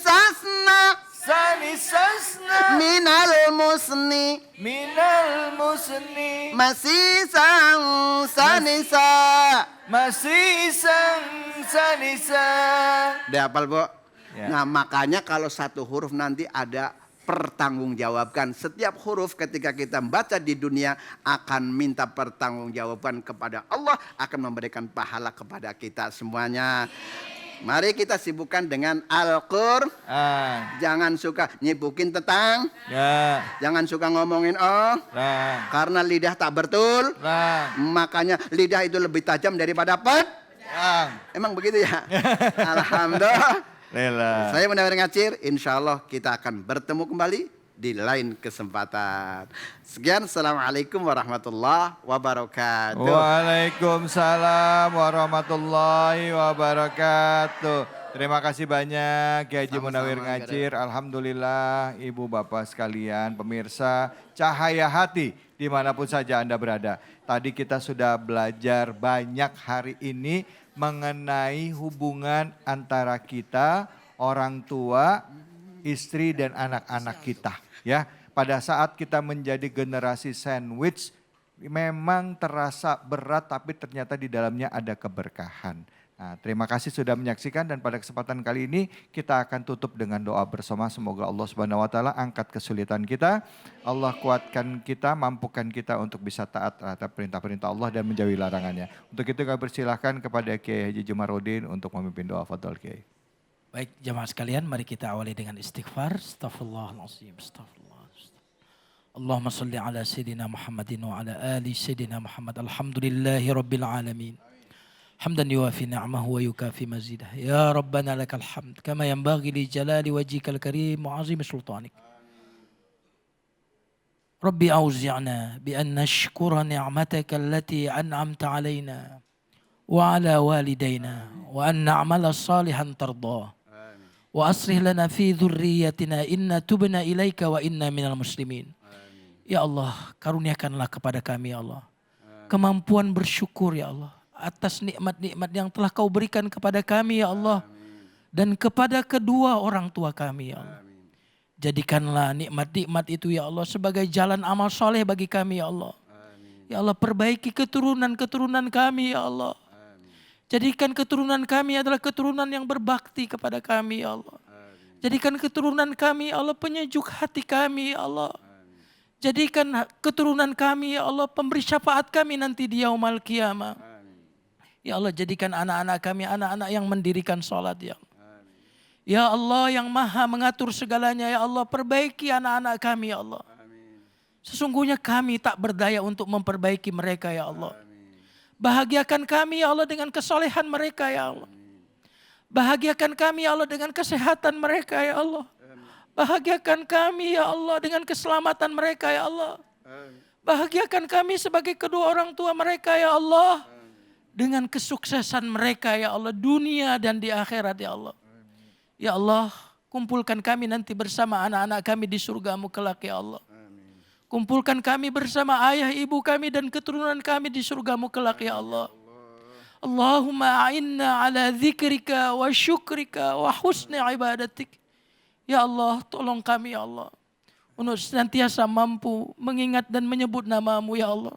sasna. Minal musni. Masih sang sanisa. Udah hafal, Bu? Ya. Nah, makanya kalau 1 huruf nanti ada pertanggungjawabkan. Setiap huruf ketika kita membaca di dunia akan minta pertanggungjawaban kepada Allah, akan memberikan pahala kepada kita semuanya. Mari kita sibukkan dengan Al-Qur'an. Jangan suka nyibukin tentang. Ya. Jangan suka ngomongin karena lidah tak betul. Makanya lidah itu lebih tajam daripada Emang begitu ya? Alhamdulillah. Saya Munawir Ngacir, insya Allah kita akan bertemu kembali di lain kesempatan. Sekian, assalamualaikum warahmatullahi wabarakatuh. Waalaikumsalam warahmatullahi wabarakatuh. Terima kasih banyak Kiai Haji Munawir Ngacir. Alhamdulillah ibu bapak sekalian, pemirsa Cahaya Hati dimanapun saja Anda berada. Tadi kita sudah belajar banyak hari ini mengenai hubungan antara kita, orang tua, istri dan anak-anak kita. Ya, pada saat kita menjadi generasi sandwich memang terasa berat tapi ternyata di dalamnya ada keberkahan. Nah, terima kasih sudah menyaksikan dan pada kesempatan kali ini kita akan tutup dengan doa bersama. Semoga Allah Subhanahu wa taala angkat kesulitan kita, Allah kuatkan kita, mampukan kita untuk bisa taat terhadap perintah-perintah Allah dan menjauhi larangannya. Untuk itu kami persilahkan kepada Kiai Haji Jumaruddin untuk memimpin doa. Fadhol Kiai. Baik jamaah sekalian, mari kita awali dengan istighfar. Astaghfirullahaladzim, astagfirullah. Allahumma salli ala Sayyidina Muhammadin wa ala ali Sayyidina Muhammad. Alhamdulillahi Rabbil Alamin. حمدا يوافي نعمه ويكافي مزيده يا ربنا لك الحمد كما ينبغي لجلال وجهك الكريم وعظيم سلطانك ربي أوزعنا بأن نشكر نعمتك التي أنعمت علينا وعلى والدينا وأن نعمل صالحا ترضاه وأصلح لنا في ذريتنا إنا تبنا إليك وإنا من المسلمين. Ya Allah, karuniakanlah kepada kami ya Allah kemampuan bersyukur ya Allah atas nikmat-nikmat yang telah kau berikan kepada kami ya Allah. Dan kepada kedua orang tua kami ya Allah. Jadikanlah nikmat-nikmat itu ya Allah sebagai jalan amal soleh bagi kami ya Allah. Ya Allah, perbaiki keturunan-keturunan kami ya Allah. Jadikan keturunan kami adalah keturunan yang berbakti kepada kami ya Allah. Jadikan keturunan kami ya Allah penyejuk hati kami ya Allah. Jadikan keturunan kami ya Allah pemberi syafaat kami nanti di yaumul qiyamah. Ya Allah, jadikan anak-anak kami anak-anak yang mendirikan sholat ya Allah. Ya Allah yang maha mengatur segalanya ya Allah, perbaiki anak-anak kami ya Allah. Sesungguhnya kami tak berdaya untuk memperbaiki mereka ya Allah. Bahagiakan kami ya Allah dengan kesolehan mereka ya Allah. Bahagiakan kami ya Allah dengan kesehatan mereka ya Allah. Bahagiakan kami ya Allah dengan keselamatan mereka ya Allah. Bahagiakan kami sebagai kedua orang tua mereka ya Allah. Dengan kesuksesan mereka ya Allah dunia dan di akhirat ya Allah. Ya Allah, kumpulkan kami nanti bersama anak-anak kami di surgamu kelak ya Allah. Kumpulkan kami bersama ayah ibu kami dan keturunan kami di surgamu kelak ya Allah. Allahumma a'inna ala dzikrika wa syukrika wa husni ibadatik. Ya Allah, tolong kami ya Allah untuk senantiasa mampu mengingat dan menyebut namamu ya Allah.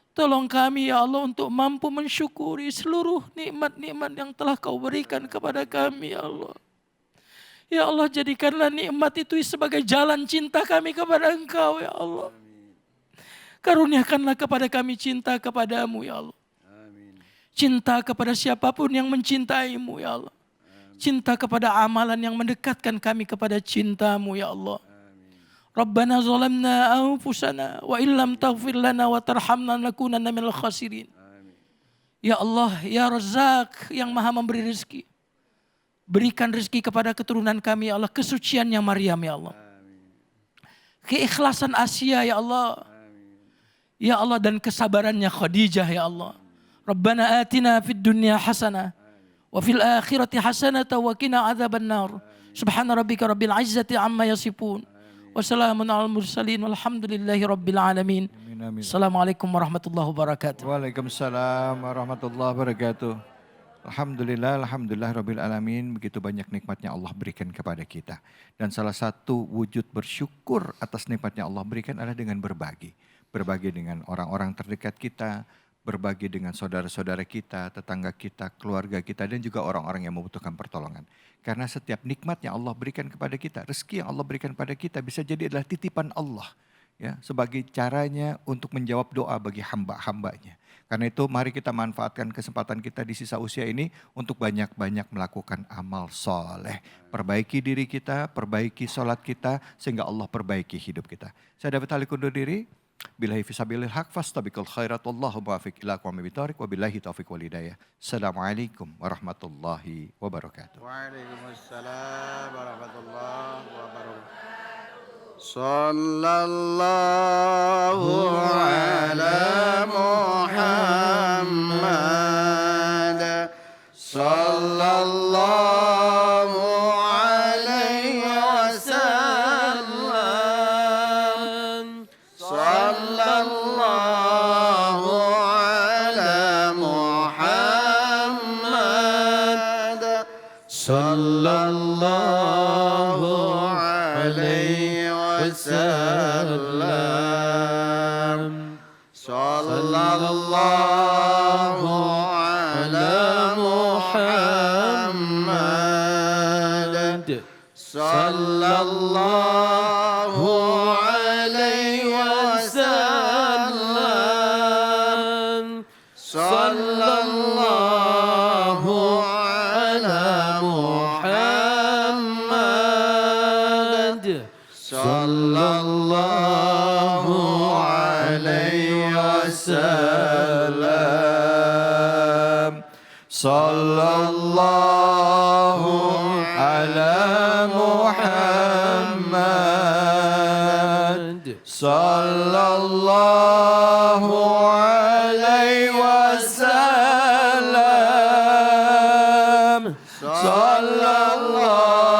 Tolong kami ya Allah untuk mampu mensyukuri seluruh nikmat-nikmat yang telah kau berikan kepada kami ya Allah. Ya Allah, jadikanlah nikmat itu sebagai jalan cinta kami kepada Engkau ya Allah. Karuniakanlah kepada kami cinta kepadamu ya Allah. Cinta kepada siapapun yang mencintaimu ya Allah. Cinta kepada amalan yang mendekatkan kami kepada cintamu ya Allah. Rabbana zalamna anfusana wa illam taghfir lana wa tarhamna lakunanna minal khasirin. Ya Allah, ya Razzaq yang maha memberi rezeki. Berikan rezeki kepada keturunan kami ya Allah, kesuciannya Maryam ya Allah. Keikhlasan Asia ya Allah. Ya Allah, dan kesabarannya Khadijah ya Allah. Rabbana atina fid dunya hasanah wa fil akhirati hasanah wa qina adzabannar. Subhana rabbika rabbil izzati amma yasifun. Wassalamun ala mursalin walhamdulillahi rabbil alamin. Assalamualaikum warahmatullahi wabarakatuh. Waalaikumsalam warahmatullahi wabarakatuh. Alhamdulillah, alhamdulillah rabbil alamin. Begitu banyak nikmatnya Allah berikan kepada kita. Dan salah satu wujud bersyukur atas nikmatnya Allah berikan adalah dengan berbagi. Berbagi dengan orang-orang terdekat kita, berbagi dengan saudara-saudara kita, tetangga kita, keluarga kita, dan juga orang-orang yang membutuhkan pertolongan. Karena setiap nikmat yang Allah berikan kepada kita, rezeki yang Allah berikan kepada kita bisa jadi adalah titipan Allah. Ya, sebagai caranya untuk menjawab doa bagi hamba-hambanya. Karena itu mari kita manfaatkan kesempatan kita di sisa usia ini untuk banyak-banyak melakukan amal soleh. Perbaiki diri kita, perbaiki sholat kita, sehingga Allah perbaiki hidup kita. Saya David Halik undur diri. Billahi fisabilil haq fastabiqul khairat wallahu muwaffiq ila aqwamit thoriq wabillahi taufiq wal hidayah. Assalamualaikum warahmatullahi wabarakatuh. Waalaikumsalam warahmatullahi wabarakatuh. Sallallahu ala Muhammad. Sallallahu alaihi wasallam. Sallallahu ala Muhammad. Sallallahu alaihi wasallam. Sallallahu ala Muhammad. Sallallahu alaihi wasallam. Sallallahu ala Muhammad. Sallallahu alaihi wasallam. Sallallahu ala Muhammad. Sallallahu alaihi wasallam. Sallallahu